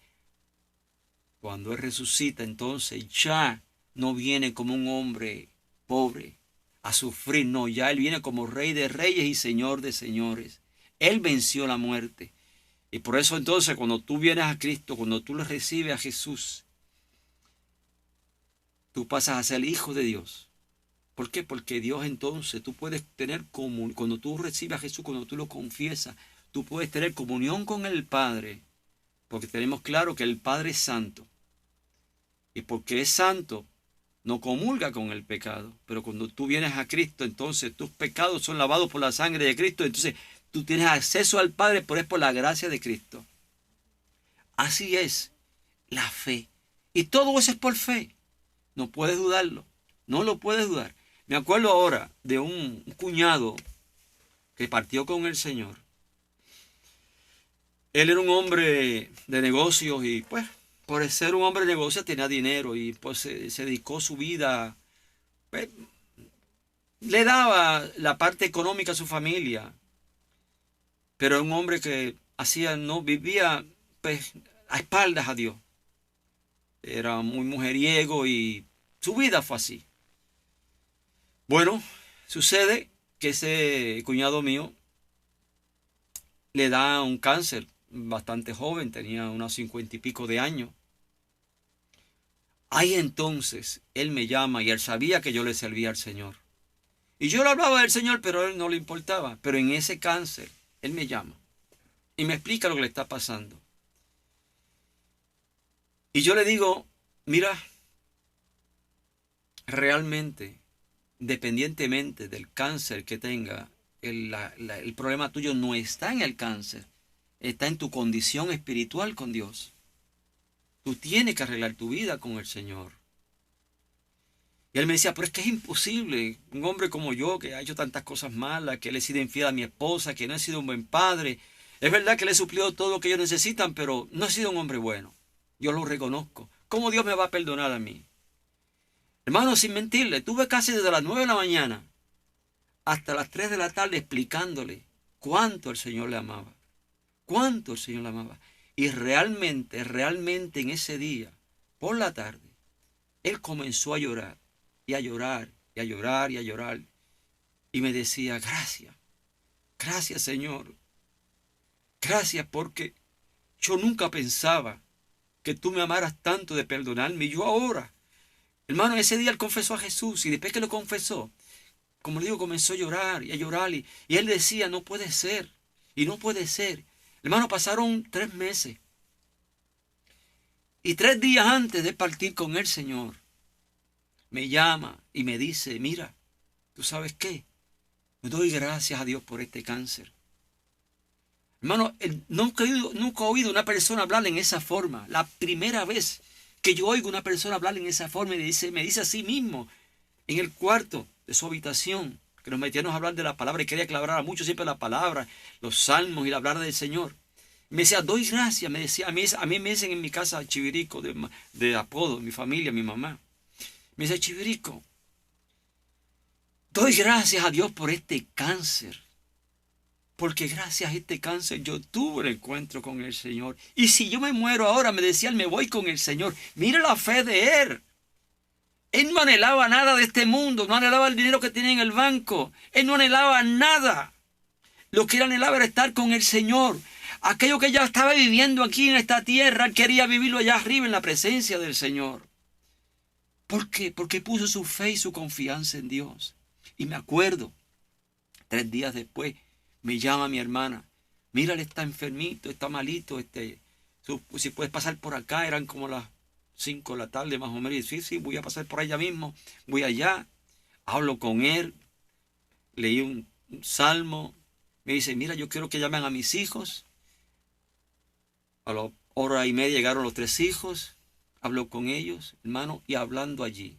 cuando Él resucita, entonces ya no viene como un hombre pobre a sufrir. No, ya Él viene como Rey de Reyes y Señor de Señores. Él venció la muerte. Y por eso entonces cuando tú vienes a Cristo, cuando tú le recibes a Jesús, tú pasas a ser hijo de Dios. ¿Por qué? Porque Dios entonces, tú puedes tener comunión, cuando tú recibes a Jesús, cuando tú lo confiesas, tú puedes tener comunión con el Padre, porque tenemos claro que el Padre es santo. Y porque es santo, no comulga con el pecado. Pero cuando tú vienes a Cristo, entonces tus pecados son lavados por la sangre de Cristo, entonces tú tienes acceso al Padre, pero es por la gracia de Cristo. Así es la fe. Y todo eso es por fe. No puedes dudarlo. No lo puedes dudar. Me acuerdo ahora de un cuñado que partió con el Señor. Él era un hombre de negocios y pues por ser un hombre de negocios tenía dinero y pues se dedicó su vida. Pues, le daba la parte económica a su familia. Pero era un hombre que no vivía pues a espaldas a Dios. Era muy mujeriego y su vida fue así. Bueno, sucede que ese cuñado mío le da un cáncer bastante joven, tenía unos 50 y pico de años. Ahí entonces él me llama y él sabía que yo le servía al Señor. Y yo le hablaba del Señor, pero a él no le importaba. Pero en ese cáncer, él me llama y me explica lo que le está pasando. Y yo le digo, mira, realmente, independientemente del cáncer que tenga, el problema tuyo no está en el cáncer, está en tu condición espiritual con Dios. Tú tienes que arreglar tu vida con el Señor. Y él me decía, pero es que es imposible. Un hombre como yo, que ha hecho tantas cosas malas, que le he sido infiel a mi esposa, que no he sido un buen padre. Es verdad que le he suplido todo lo que ellos necesitan, pero no he sido un hombre bueno. Yo lo reconozco. ¿Cómo Dios me va a perdonar a mí? Hermano, sin mentirle, tuve casi desde las 9 de la mañana hasta las 3 de la tarde explicándole cuánto el Señor le amaba. Cuánto el Señor le amaba. Y realmente en ese día, por la tarde, él comenzó a llorar. Y a llorar, y a llorar, y a llorar. Y me decía, gracias, gracias Señor. Gracias porque yo nunca pensaba que tú me amaras tanto de perdonarme. Y yo ahora, hermano, ese día él confesó a Jesús. Y después que lo confesó, como le digo, comenzó a llorar y a llorar. Y él decía, no puede ser. Y no puede ser. Hermano, pasaron 3 meses. Y 3 días antes de partir con el Señor, me llama y me dice, mira, ¿tú sabes qué? Me doy gracias a Dios por este cáncer. Hermano, nunca he oído una persona hablar en esa forma. La primera vez que yo oigo una persona hablar en esa forma, me dice a sí mismo, en el cuarto de su habitación, que nos metíamos a hablar de la palabra y quería que le hablara mucho siempre la palabra, los salmos y la hablar del Señor. Me decía, doy gracias, me decía, a mí me dicen en mi casa Chivirico, de apodo, mi familia, mi mamá. Me dice, Chivirico, doy gracias a Dios por este cáncer. Porque gracias a este cáncer yo tuve el encuentro con el Señor. Y si yo me muero ahora, me decía él, me voy con el Señor. Mira la fe de él. Él no anhelaba nada de este mundo, no anhelaba el dinero que tenía en el banco. Él no anhelaba nada. Lo que él anhelaba era estar con el Señor. Aquello que ya estaba viviendo aquí en esta tierra, él quería vivirlo allá arriba en la presencia del Señor. ¿Por qué? Porque puso su fe y su confianza en Dios. Y me acuerdo, 3 días después, me llama mi hermana. Mira, él está enfermito, está malito. Si puedes pasar por acá, eran como las 5 de la tarde más o menos. Y sí, voy a pasar por allá mismo. Voy allá, hablo con él, leí un salmo. Me dice, mira, yo quiero que llamen a mis hijos. A la 1:30 llegaron los 3 hijos. Habló con ellos, hermano, y hablando allí,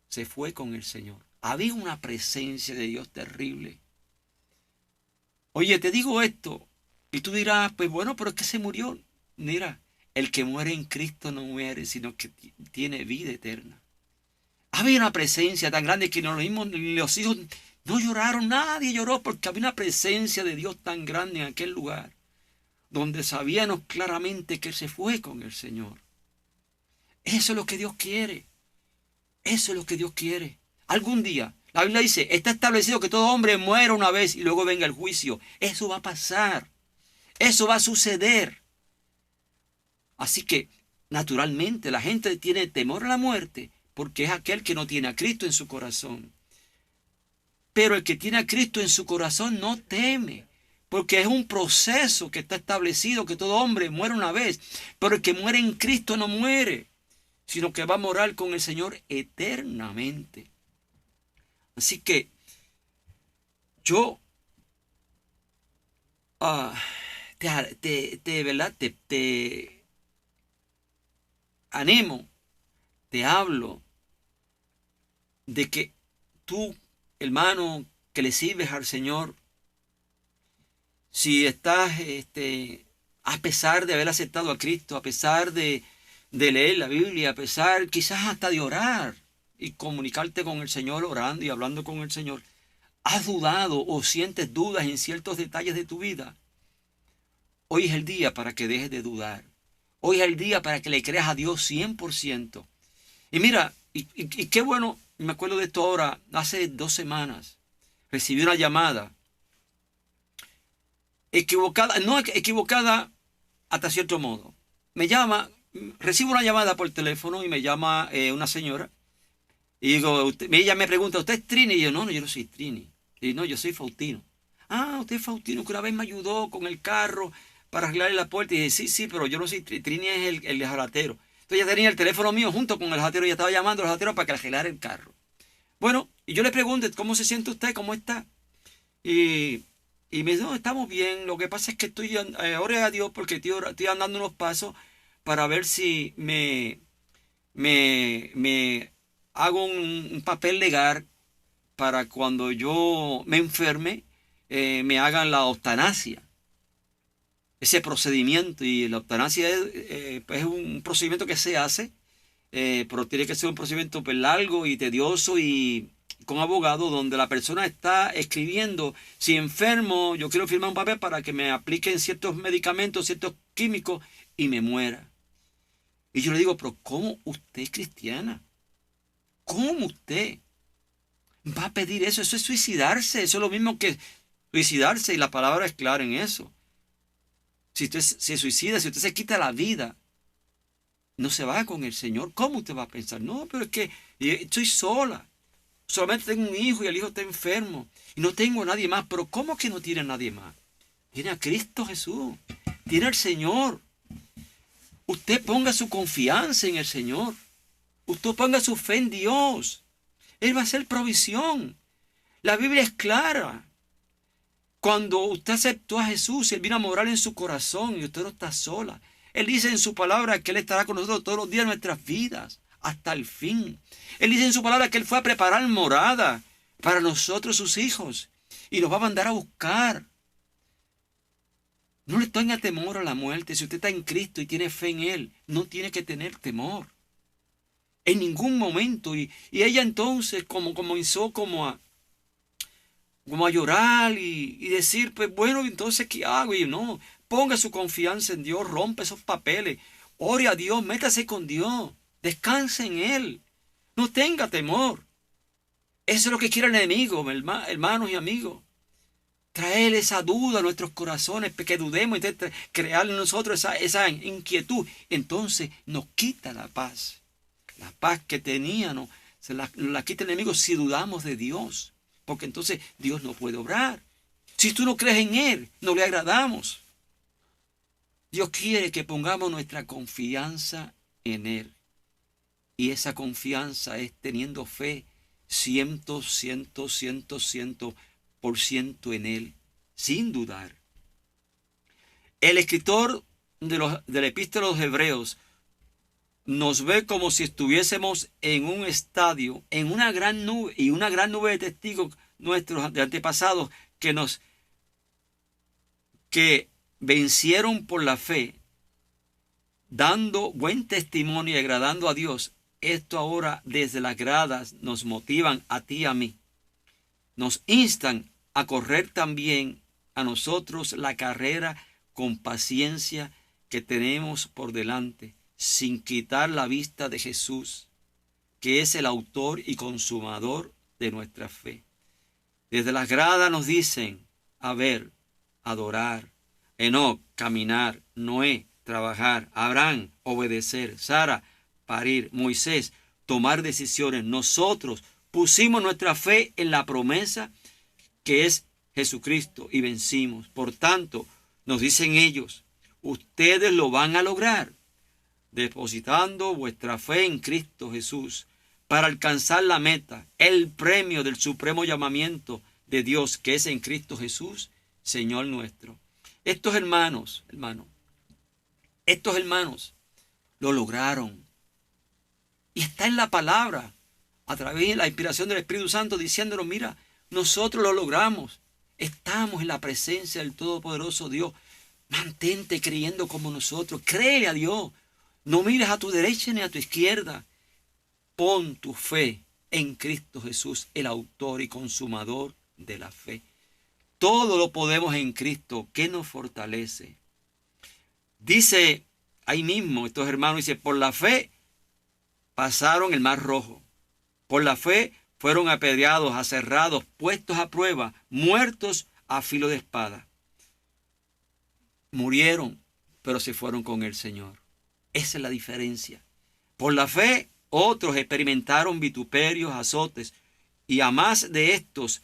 se fue con el Señor. Había una presencia de Dios terrible. Oye, te digo esto, y tú dirás, pues bueno, pero es que se murió. Mira, el que muere en Cristo no muere, sino que tiene vida eterna. Había una presencia tan grande que los hijos no lloraron, nadie lloró, porque había una presencia de Dios tan grande en aquel lugar, donde sabíamos claramente que se fue con el Señor. Eso es lo que Dios quiere. Eso es lo que Dios quiere. Algún día, la Biblia dice, está establecido que todo hombre muera una vez y luego venga el juicio. Eso va a pasar. Eso va a suceder. Así que, naturalmente, la gente tiene temor a la muerte porque es aquel que no tiene a Cristo en su corazón. Pero el que tiene a Cristo en su corazón no teme, porque es un proceso que está establecido que todo hombre muere una vez. Pero el que muere en Cristo no muere, sino que va a morar con el Señor eternamente. Así que yo ¿verdad? Te animo, te hablo de que tú, hermano, que le sirves al Señor, si estás, a pesar de haber aceptado a Cristo, a pesar de leer la Biblia, a pesar quizás hasta de orar y comunicarte con el Señor orando y hablando con el Señor, ¿has dudado o sientes dudas en ciertos detalles de tu vida? Hoy es el día para que dejes de dudar. Hoy es el día para que le creas a Dios 100%. Y mira, y qué bueno, me acuerdo de esto ahora, hace 2 semanas, recibí una llamada equivocada, no equivocada hasta cierto modo. Me llama, recibo una llamada por teléfono y me llama una señora. Y digo, ella me pregunta, ¿usted es Trini? Y yo, no, yo no soy Trini. Y no, yo soy Faustino. Ah, usted es Faustino, que una vez me ayudó con el carro para arreglarle la puerta. Y dije, sí, pero yo no soy Trini. Trini es el jalatero. Entonces ella tenía el teléfono mío junto con el jalatero. Ella estaba llamando al jalatero para que arreglara el carro. Bueno, y yo le pregunto, ¿cómo se siente usted? ¿Cómo está? Y, y me dice, no, estamos bien. Lo que pasa es que ore a Dios porque estoy andando unos pasos para ver si me hago un papel legal para cuando yo me enferme, me hagan la eutanasia. Ese procedimiento, y la eutanasia es un procedimiento que se hace, pero tiene que ser un procedimiento pues, largo y tedioso y con abogado, donde la persona está escribiendo, si enfermo, yo quiero firmar un papel para que me apliquen ciertos medicamentos, ciertos químicos y me muera. Y yo le digo, pero ¿cómo usted es cristiana? ¿Cómo usted va a pedir eso? Eso es suicidarse. Eso es lo mismo que suicidarse y la palabra es clara en eso. Si usted se suicida, si usted se quita la vida, no se va con el Señor. ¿Cómo usted va a pensar? No, pero es que estoy sola. Solamente tengo un hijo y el hijo está enfermo. Y no tengo a nadie más. Pero ¿cómo que no tiene a nadie más? Tiene a Cristo Jesús. Tiene al Señor. Usted ponga su confianza en el Señor. Usted ponga su fe en Dios. Él va a hacer provisión. La Biblia es clara. Cuando usted aceptó a Jesús, Él vino a morar en su corazón y usted no está sola. Él dice en su palabra que Él estará con nosotros todos los días de nuestras vidas, hasta el fin. Él dice en su palabra que Él fue a preparar morada para nosotros, sus hijos, y nos va a mandar a buscar. No le tenga temor a la muerte. Si usted está en Cristo y tiene fe en Él, no tiene que tener temor. En ningún momento. Y ella entonces comenzó como a llorar y decir, pues bueno, entonces ¿qué hago? Y no, ponga su confianza en Dios, rompe esos papeles, ore a Dios, métase con Dios, descanse en Él, no tenga temor. Eso es lo que quiere el enemigo, hermanos y amigos. Traer esa duda a nuestros corazones, que dudemos y crear en nosotros esa inquietud. Entonces nos quita la paz. La paz que teníamos, se la quita el enemigo si dudamos de Dios. Porque entonces Dios no puede obrar. Si tú no crees en Él, no le agradamos. Dios quiere que pongamos nuestra confianza en Él. Y esa confianza es teniendo fe 100% en Él, sin dudar. El escritor de la Epístola de los Hebreos nos ve como si estuviésemos en un estadio, en una gran nube, y una gran nube de testigos nuestros de antepasados que vencieron por la fe, dando buen testimonio y agradando a Dios. Esto ahora desde las gradas nos motivan a ti y a mí. Nos instan a correr también a nosotros la carrera con paciencia que tenemos por delante, sin quitar la vista de Jesús, que es el autor y consumador de nuestra fe. Desde las gradas nos dicen, a ver, adorar, Enoc, caminar, Noé, trabajar, Abraham, obedecer, Sara, parir, Moisés, tomar decisiones. Nosotros pusimos nuestra fe en la promesa que es Jesucristo y vencimos. Por tanto, nos dicen ellos, ustedes lo van a lograr, depositando vuestra fe en Cristo Jesús para alcanzar la meta, el premio del supremo llamamiento de Dios que es en Cristo Jesús, Señor nuestro. Estos hermanos lo lograron. Y está en la palabra, a través de la inspiración del Espíritu Santo, diciéndonos, mira, nosotros lo logramos. Estamos en la presencia del Todopoderoso Dios. Mantente creyendo como nosotros. Cree a Dios. No mires a tu derecha ni a tu izquierda. Pon tu fe en Cristo Jesús, el autor y consumador de la fe. Todo lo podemos en Cristo que nos fortalece. Dice ahí mismo estos hermanos dicen, por la fe pasaron el mar rojo. Por la fe fueron apedreados, aserrados, puestos a prueba, muertos a filo de espada. Murieron, pero se fueron con el Señor. Esa es la diferencia. Por la fe, otros experimentaron vituperios, azotes, y a más de estos,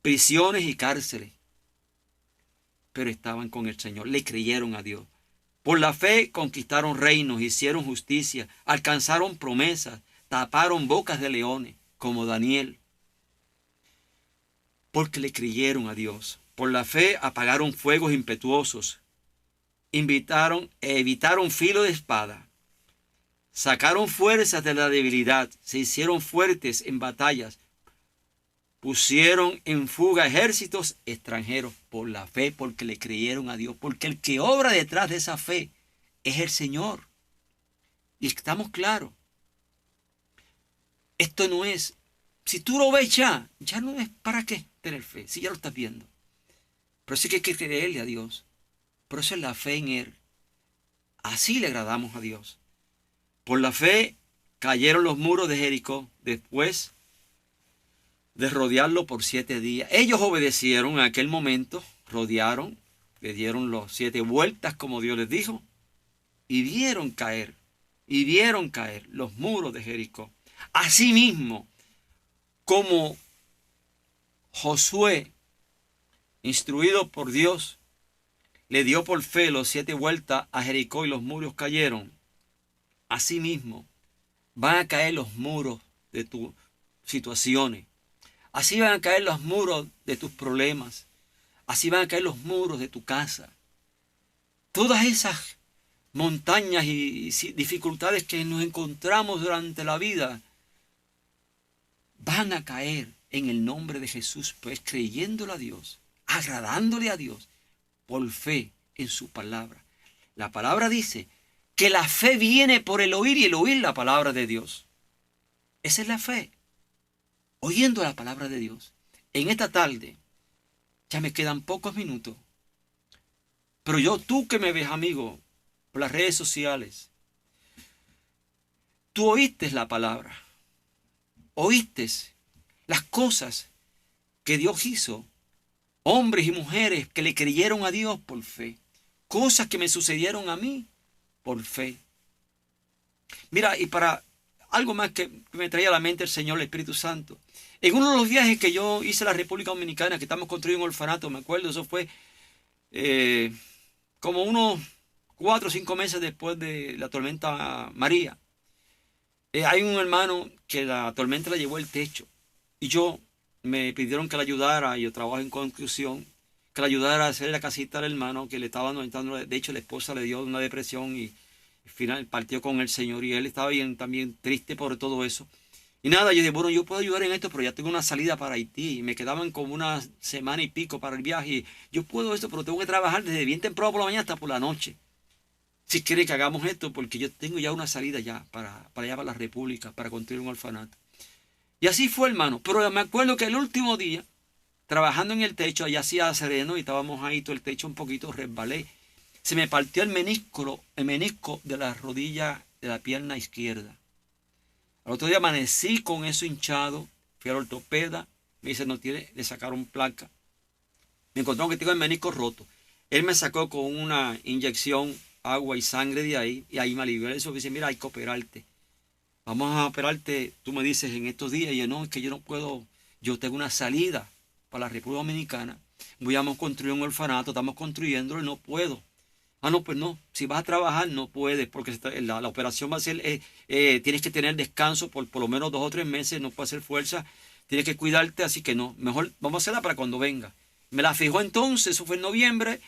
prisiones y cárceles. Pero estaban con el Señor, le creyeron a Dios. Por la fe conquistaron reinos, hicieron justicia, alcanzaron promesas, taparon bocas de leones, como Daniel. Porque le creyeron a Dios. Por la fe apagaron fuegos impetuosos, evitaron filo de espada, sacaron fuerzas de la debilidad, se hicieron fuertes en batallas, pusieron en fuga ejércitos extranjeros por la fe, porque le creyeron a Dios, porque el que obra detrás de esa fe es el Señor. Y estamos claros. Esto no es, si tú lo ves ya no es para qué tener fe, si ya lo estás viendo. Pero sí que hay que creerle a Dios. Por eso es la fe en Él. Así le agradamos a Dios. Por la fe cayeron los muros de Jericó después de rodearlo por 7 días. Ellos obedecieron en aquel momento, rodearon, le dieron los 7 vueltas como Dios les dijo, y vieron caer los muros de Jericó. Asimismo, como Josué, instruido por Dios, le dio por fe los 7 vueltas a Jericó y los muros cayeron, asimismo van a caer los muros de tus situaciones. Así van a caer los muros de tus problemas. Así van a caer los muros de tu casa. Todas esas montañas y dificultades que nos encontramos durante la vida van a caer en el nombre de Jesús, pues creyéndole a Dios, agradándole a Dios, por fe en su palabra. La palabra dice que la fe viene por el oír y el oír la palabra de Dios. Esa es la fe. Oyendo la palabra de Dios. En esta tarde, ya me quedan pocos minutos. Pero tú que me ves, amigo, por las redes sociales, tú oíste la palabra. Oíste las cosas que Dios hizo. Hombres y mujeres que le creyeron a Dios por fe. Cosas que me sucedieron a mí por fe. Mira, y para algo más que me traía a la mente el Señor, el Espíritu Santo. En uno de los viajes que yo hice a la República Dominicana, que estamos construyendo un orfanato, me acuerdo, eso fue como unos 4 o 5 meses después de la tormenta María. Hay un hermano que la tormenta le llevó el techo. Y me pidieron que le ayudara, yo trabajo en construcción, que le ayudara a hacer la casita al hermano que le estaba anoitando. De hecho, la esposa le dio una depresión y al final partió con el Señor y él estaba bien también triste por todo eso. Y nada, yo dije, bueno, yo puedo ayudar en esto, pero ya tengo una salida para Haití. Y me quedaban como una semana y pico para el viaje. Y yo puedo esto, pero tengo que trabajar desde bien temprano por la mañana hasta por la noche. Si quiere que hagamos esto, porque yo tengo ya una salida ya para allá, para la República, para construir un orfanato. Y así fue, hermano. Pero me acuerdo que el último día, trabajando en el techo, allá hacía sereno y estábamos ahí, todo el techo un poquito resbalé. Se me partió el menisco de la rodilla de la pierna izquierda. Al otro día amanecí con eso hinchado, fui al ortopeda, me dice, le sacaron placa. Me encontraron que tengo el menisco roto. Él me sacó con una inyección, agua y sangre de ahí, y ahí me alivió eso. Me dice, mira, hay que operarte. Vamos a operarte, tú me dices, en estos días. Y yo, no, es que yo no puedo, yo tengo una salida para la República Dominicana. Vamos a construir un orfanato, estamos construyéndolo y no puedo. Ah, no, pues no, si vas a trabajar no puedes, porque la operación va a ser, tienes que tener descanso por lo menos 2 o 3 meses, no puedes hacer fuerza, tienes que cuidarte, así que no, mejor vamos a hacerla para cuando venga. Me la fijó entonces, eso fue en noviembre,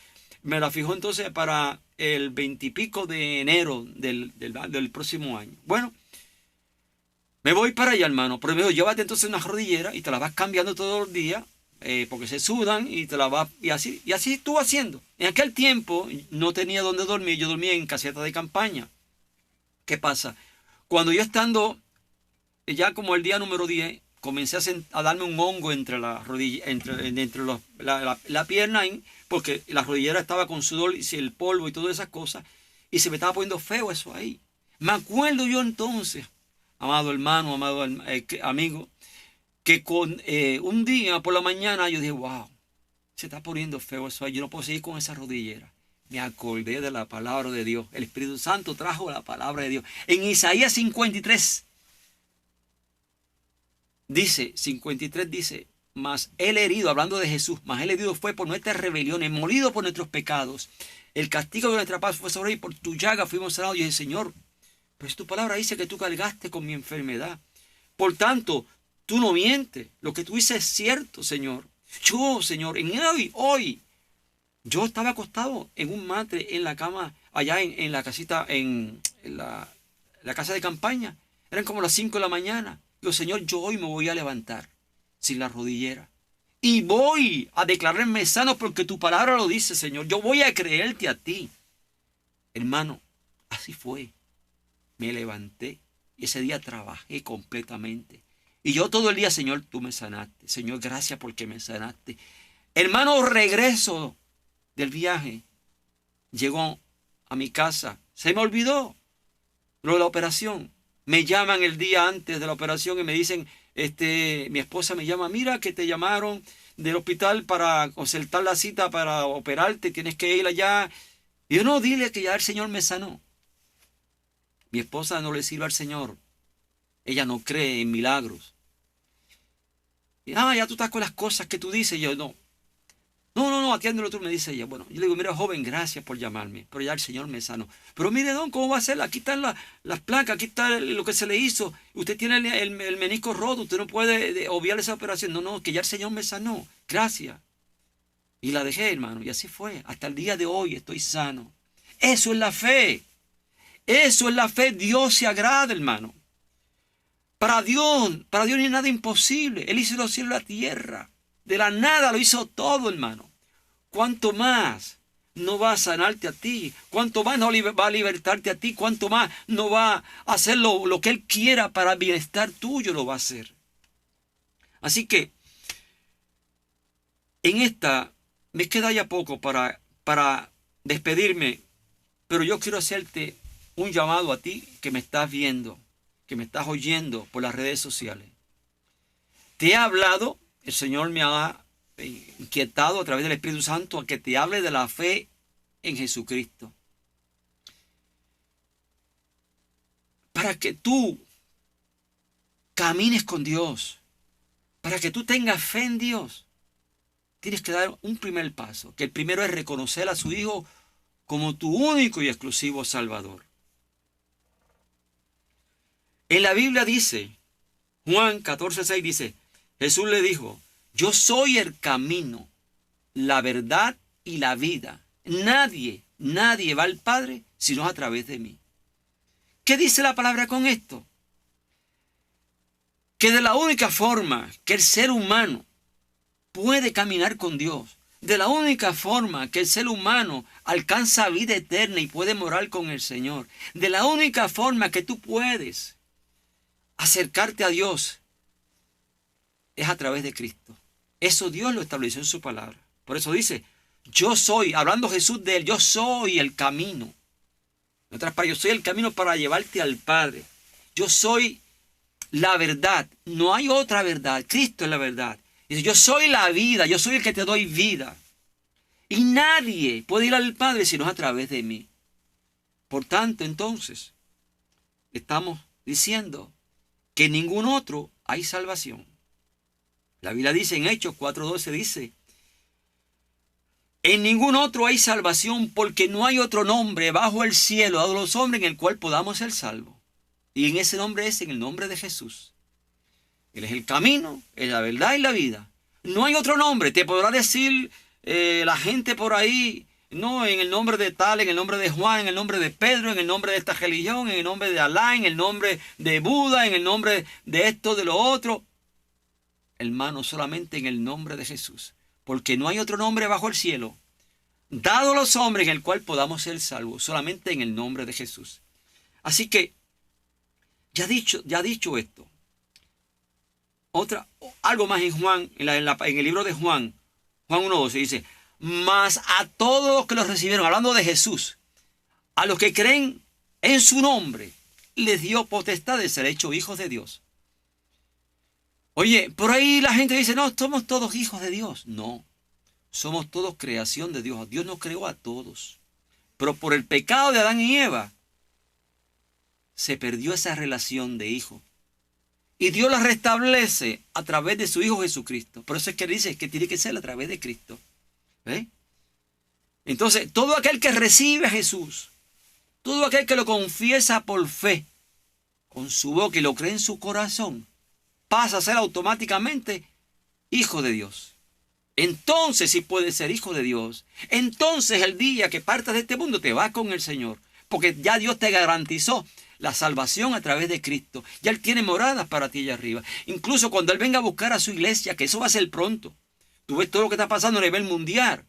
me la fijó entonces para el 20 y pico de enero del próximo año. Bueno, me voy para allá, hermano, pero me dijo, llévate entonces una rodillera y te la vas cambiando todos los días, porque se sudan y te la vas, y así estuvo haciendo. En aquel tiempo no tenía dónde dormir, yo dormía en caseta de campaña. ¿Qué pasa? Cuando yo estando ya como el día número 10, comencé a darme un hongo entre la rodilla, entre la pierna, porque la rodillera estaba con sudor y el polvo y todas esas cosas, y se me estaba poniendo feo eso ahí. Me acuerdo yo entonces, amado hermano, amado amigo, que con un día por la mañana yo dije, wow, se está poniendo feo eso ahí, yo no puedo seguir con esa rodillera. Me acordé de la palabra de Dios. El Espíritu Santo trajo la palabra de Dios. En Isaías 53 dice, mas él herido, hablando de Jesús, mas él herido fue por nuestras rebeliones, molido por nuestros pecados. El castigo de nuestra paz fue sobre él, por tu llaga fuimos sanados. Y dije, Señor, pues tu palabra dice que tú cargaste con mi enfermedad. Por tanto, tú no mientes. Lo que tú dices es cierto, Señor. Yo, Señor, hoy, yo estaba acostado en un matre en la cama, allá en la casita, en la casa de campaña. Eran como las 5 de la mañana. Digo, Señor, yo hoy me voy a levantar sin la rodillera. Y voy a declararme sano porque tu palabra lo dice, Señor. Yo voy a creerte a ti. Hermano, así fue. Me levanté y ese día trabajé completamente. Y yo todo el día, Señor, tú me sanaste. Señor, gracias porque me sanaste. Hermano, regreso del viaje. Llegó a mi casa. Se me olvidó lo de la operación. Me llaman el día antes de la operación y me dicen, mi esposa me llama, mira que te llamaron del hospital para concertar la cita para operarte, tienes que ir allá. Y yo, no, dile que ya el Señor me sanó. Mi esposa no le sirve al Señor. Ella no cree en milagros. Y, ya tú estás con las cosas que tú dices. Y yo, no, atiéndelo tú, me dice ella. Bueno, yo le digo, mira, joven, gracias por llamarme, pero ya el Señor me sanó. Pero mire, don, ¿cómo va a ser? Aquí están las placas, aquí está lo que se le hizo. Usted tiene el menisco roto, usted no puede obviar esa operación. No, que ya el Señor me sanó. Gracias. Y la dejé, hermano, y así fue. Hasta el día de hoy estoy sano. Eso es la fe. Eso es la fe. Dios se agrada, hermano. Para Dios no hay nada imposible. Él hizo los cielos y la tierra. De la nada lo hizo todo, hermano. ¿Cuánto más no va a sanarte a ti? ¿Cuánto más no va a libertarte a ti? ¿Cuánto más no va a hacer lo que Él quiera para el bienestar tuyo? Lo va a hacer. Así que en esta me queda ya poco para despedirme. Pero yo quiero hacerte un llamado a ti que me estás viendo, que me estás oyendo por las redes sociales. Te he hablado, el Señor me ha inquietado a través del Espíritu Santo a que te hable de la fe en Jesucristo. Para que tú camines con Dios, para que tú tengas fe en Dios, tienes que dar un primer paso, que el primero es reconocer a su Hijo como tu único y exclusivo Salvador. En la Biblia dice, Juan 14:6 dice, Jesús le dijo, yo soy el camino, la verdad y la vida. Nadie va al Padre sino a través de mí. ¿Qué dice la palabra con esto? Que de la única forma que el ser humano puede caminar con Dios, de la única forma que el ser humano alcanza vida eterna y puede morar con el Señor, de la única forma que tú puedes acercarte a Dios es a través de Cristo. Eso Dios lo estableció en su palabra. Por eso dice, yo soy, hablando Jesús de él, yo soy el camino. En otras palabras, yo soy el camino para llevarte al Padre. Yo soy la verdad. No hay otra verdad. Cristo es la verdad. Dice, yo soy la vida. Yo soy el que te doy vida. Y nadie puede ir al Padre si no es a través de mí. Por tanto, entonces, estamos diciendo que en ningún otro hay salvación. La Biblia dice en Hechos 4:12, dice, en ningún otro hay salvación porque no hay otro nombre bajo el cielo dado a los hombres en el cual podamos ser salvos. Y en ese nombre es en el nombre de Jesús. Él es el camino, es la verdad y la vida. No hay otro nombre. Te podrá decir la gente por ahí, no, en el nombre de tal, en el nombre de Juan, en el nombre de Pedro, en el nombre de esta religión, en el nombre de Alá, en el nombre de Buda, en el nombre de esto, de lo otro. Hermano, solamente en el nombre de Jesús. Porque no hay otro nombre bajo el cielo dado a los hombres en el cual podamos ser salvos. Solamente en el nombre de Jesús. Así que, ya dicho esto, algo más en Juan, en el libro de Juan 1:12 dice, mas a todos los que los recibieron, hablando de Jesús, A los que creen en su nombre, les dio potestad de ser hechos hijos de Dios. Oye, por ahí la gente dice, no, somos todos hijos de Dios. No, somos todos creación de Dios. Dios nos creó a todos. Pero por el pecado de Adán y Eva, se perdió esa relación de hijo. Y Dios la restablece a través de su Hijo Jesucristo. Por eso es que dice que tiene que ser a través de Cristo. ¿Ve? Entonces, todo aquel que recibe a Jesús, todo aquel que lo confiesa por fe, con su boca y lo cree en su corazón, pasa a ser automáticamente hijo de Dios. Entonces sí puede ser hijo de Dios. Entonces el día que partas de este mundo te vas con el Señor. Porque ya Dios te garantizó la salvación a través de Cristo. Ya Él tiene moradas para ti allá arriba. Incluso cuando Él venga a buscar a su iglesia, que eso va a ser pronto. Tú ves todo lo que está pasando a nivel mundial.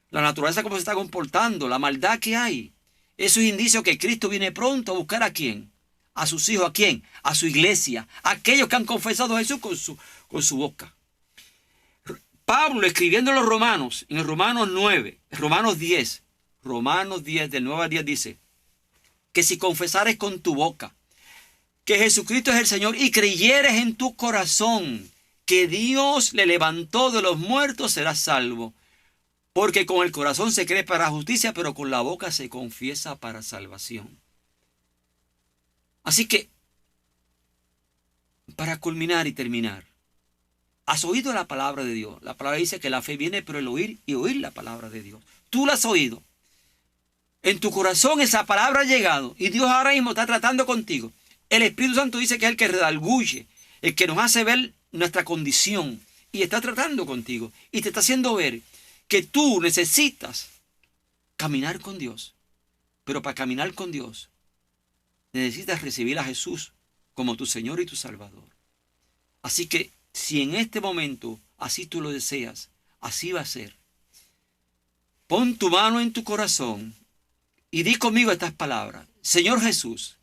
La naturaleza cómo se está comportando, la maldad que hay. Eso es indicio que Cristo viene pronto a buscar ¿a quién? A sus hijos. ¿A quién? A su iglesia. A aquellos que han confesado a Jesús con su boca. Pablo escribiendo a los romanos, en Romanos 9, Romanos 10, del 9 al 10 dice, que si confesares con tu boca que Jesucristo es el Señor y creyeres en tu corazón que Dios le levantó de los muertos, serás salvo. Porque con el corazón se cree para justicia, pero con la boca se confiesa para salvación. Así que, para culminar y terminar, ¿has oído la palabra de Dios? La palabra dice que la fe viene por el oír y oír la palabra de Dios. Tú la has oído. En tu corazón esa palabra ha llegado y Dios ahora mismo está tratando contigo. El Espíritu Santo dice que es el que redarguye, el que nos hace ver nuestra condición y está tratando contigo y te está haciendo ver que tú necesitas caminar con Dios. Pero para caminar con Dios necesitas recibir a Jesús como tu Señor y tu Salvador. Así que si en este momento así tú lo deseas, así va a ser. Pon tu mano en tu corazón y di conmigo estas palabras. Señor Jesús,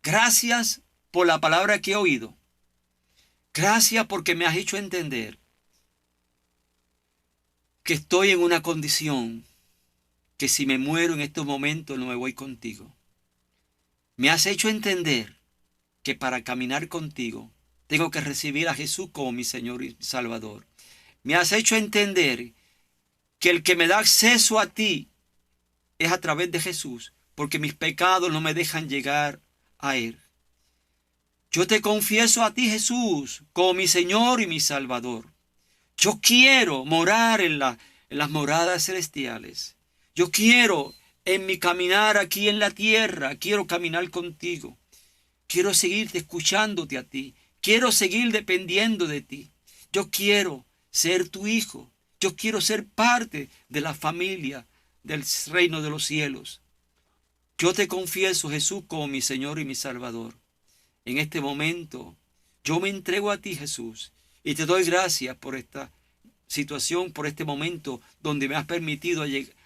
gracias por la palabra que he oído. Gracias porque me has hecho entender que estoy en una condición que si me muero en estos momentos no me voy contigo. Me has hecho entender que para caminar contigo tengo que recibir a Jesús como mi Señor y Salvador. Me has hecho entender que el que me da acceso a ti es a través de Jesús, porque mis pecados no me dejan llegar a Él. Yo te confieso a ti, Jesús, como mi Señor y mi Salvador. Yo quiero morar en las moradas celestiales. Yo quiero en mi caminar aquí en la tierra, quiero caminar contigo. Quiero seguirte escuchándote a ti. Quiero seguir dependiendo de ti. Yo quiero ser tu hijo. Yo quiero ser parte de la familia del reino de los cielos. Yo te confieso, Jesús, como mi Señor y mi Salvador. En este momento, yo me entrego a ti, Jesús, y te doy gracias por esta situación, por este momento donde me has permitido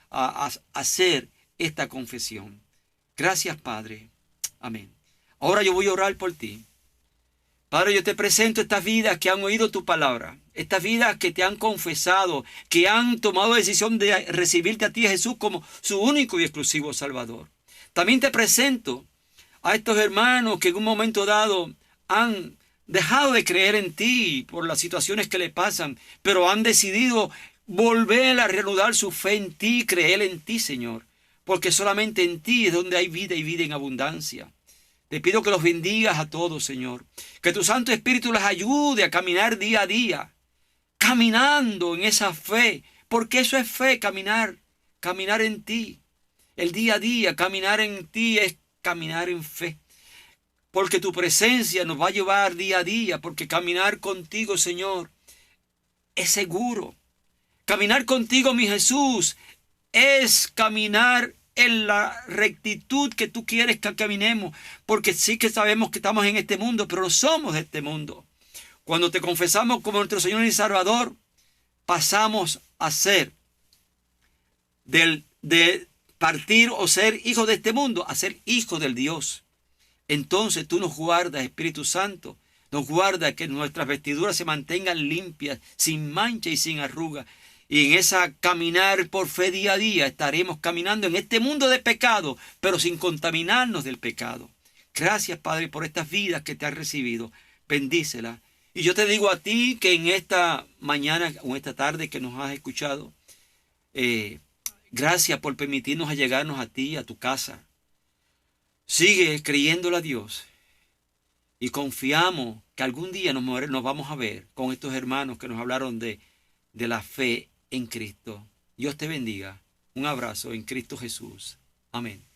a hacer esta confesión. Gracias, Padre. Amén. Ahora yo voy a orar por ti. Padre, yo te presento estas vidas que han oído tu palabra, estas vidas que te han confesado, que han tomado decisión de recibirte a ti, Jesús, como su único y exclusivo Salvador. También te presento a estos hermanos que en un momento dado han dejado de creer en ti por las situaciones que le pasan, pero han decidido volver a reanudar su fe en ti, creer en ti, Señor, porque solamente en ti es donde hay vida y vida en abundancia. Te pido que los bendigas a todos, Señor. Que tu Santo Espíritu les ayude a caminar día a día. Caminando en esa fe. Porque eso es fe, caminar. Caminar en ti. El día a día, caminar en ti es caminar en fe. Porque tu presencia nos va a llevar día a día. Porque caminar contigo, Señor, es seguro. Caminar contigo, mi Jesús, es caminar en la rectitud que tú quieres que caminemos, porque sí que sabemos que estamos en este mundo, pero no somos de este mundo. Cuando te confesamos como nuestro Señor y Salvador, pasamos a ser de partir o ser hijo de este mundo, a ser hijo del Dios. Entonces tú nos guardas, Espíritu Santo, nos guarda que nuestras vestiduras se mantengan limpias, sin mancha y sin arruga, Y en esa caminar por fe día a día estaremos caminando en este mundo de pecado, pero sin contaminarnos del pecado. Gracias, Padre, por estas vidas que te has recibido. Bendícelas. Y yo te digo a ti que en esta mañana o esta tarde que nos has escuchado, gracias por permitirnos allegarnos a ti, a tu casa. Sigue creyéndole a Dios y confiamos que algún día nos vamos a ver con estos hermanos que nos hablaron de la fe en Cristo. Dios te bendiga. Un abrazo en Cristo Jesús. Amén.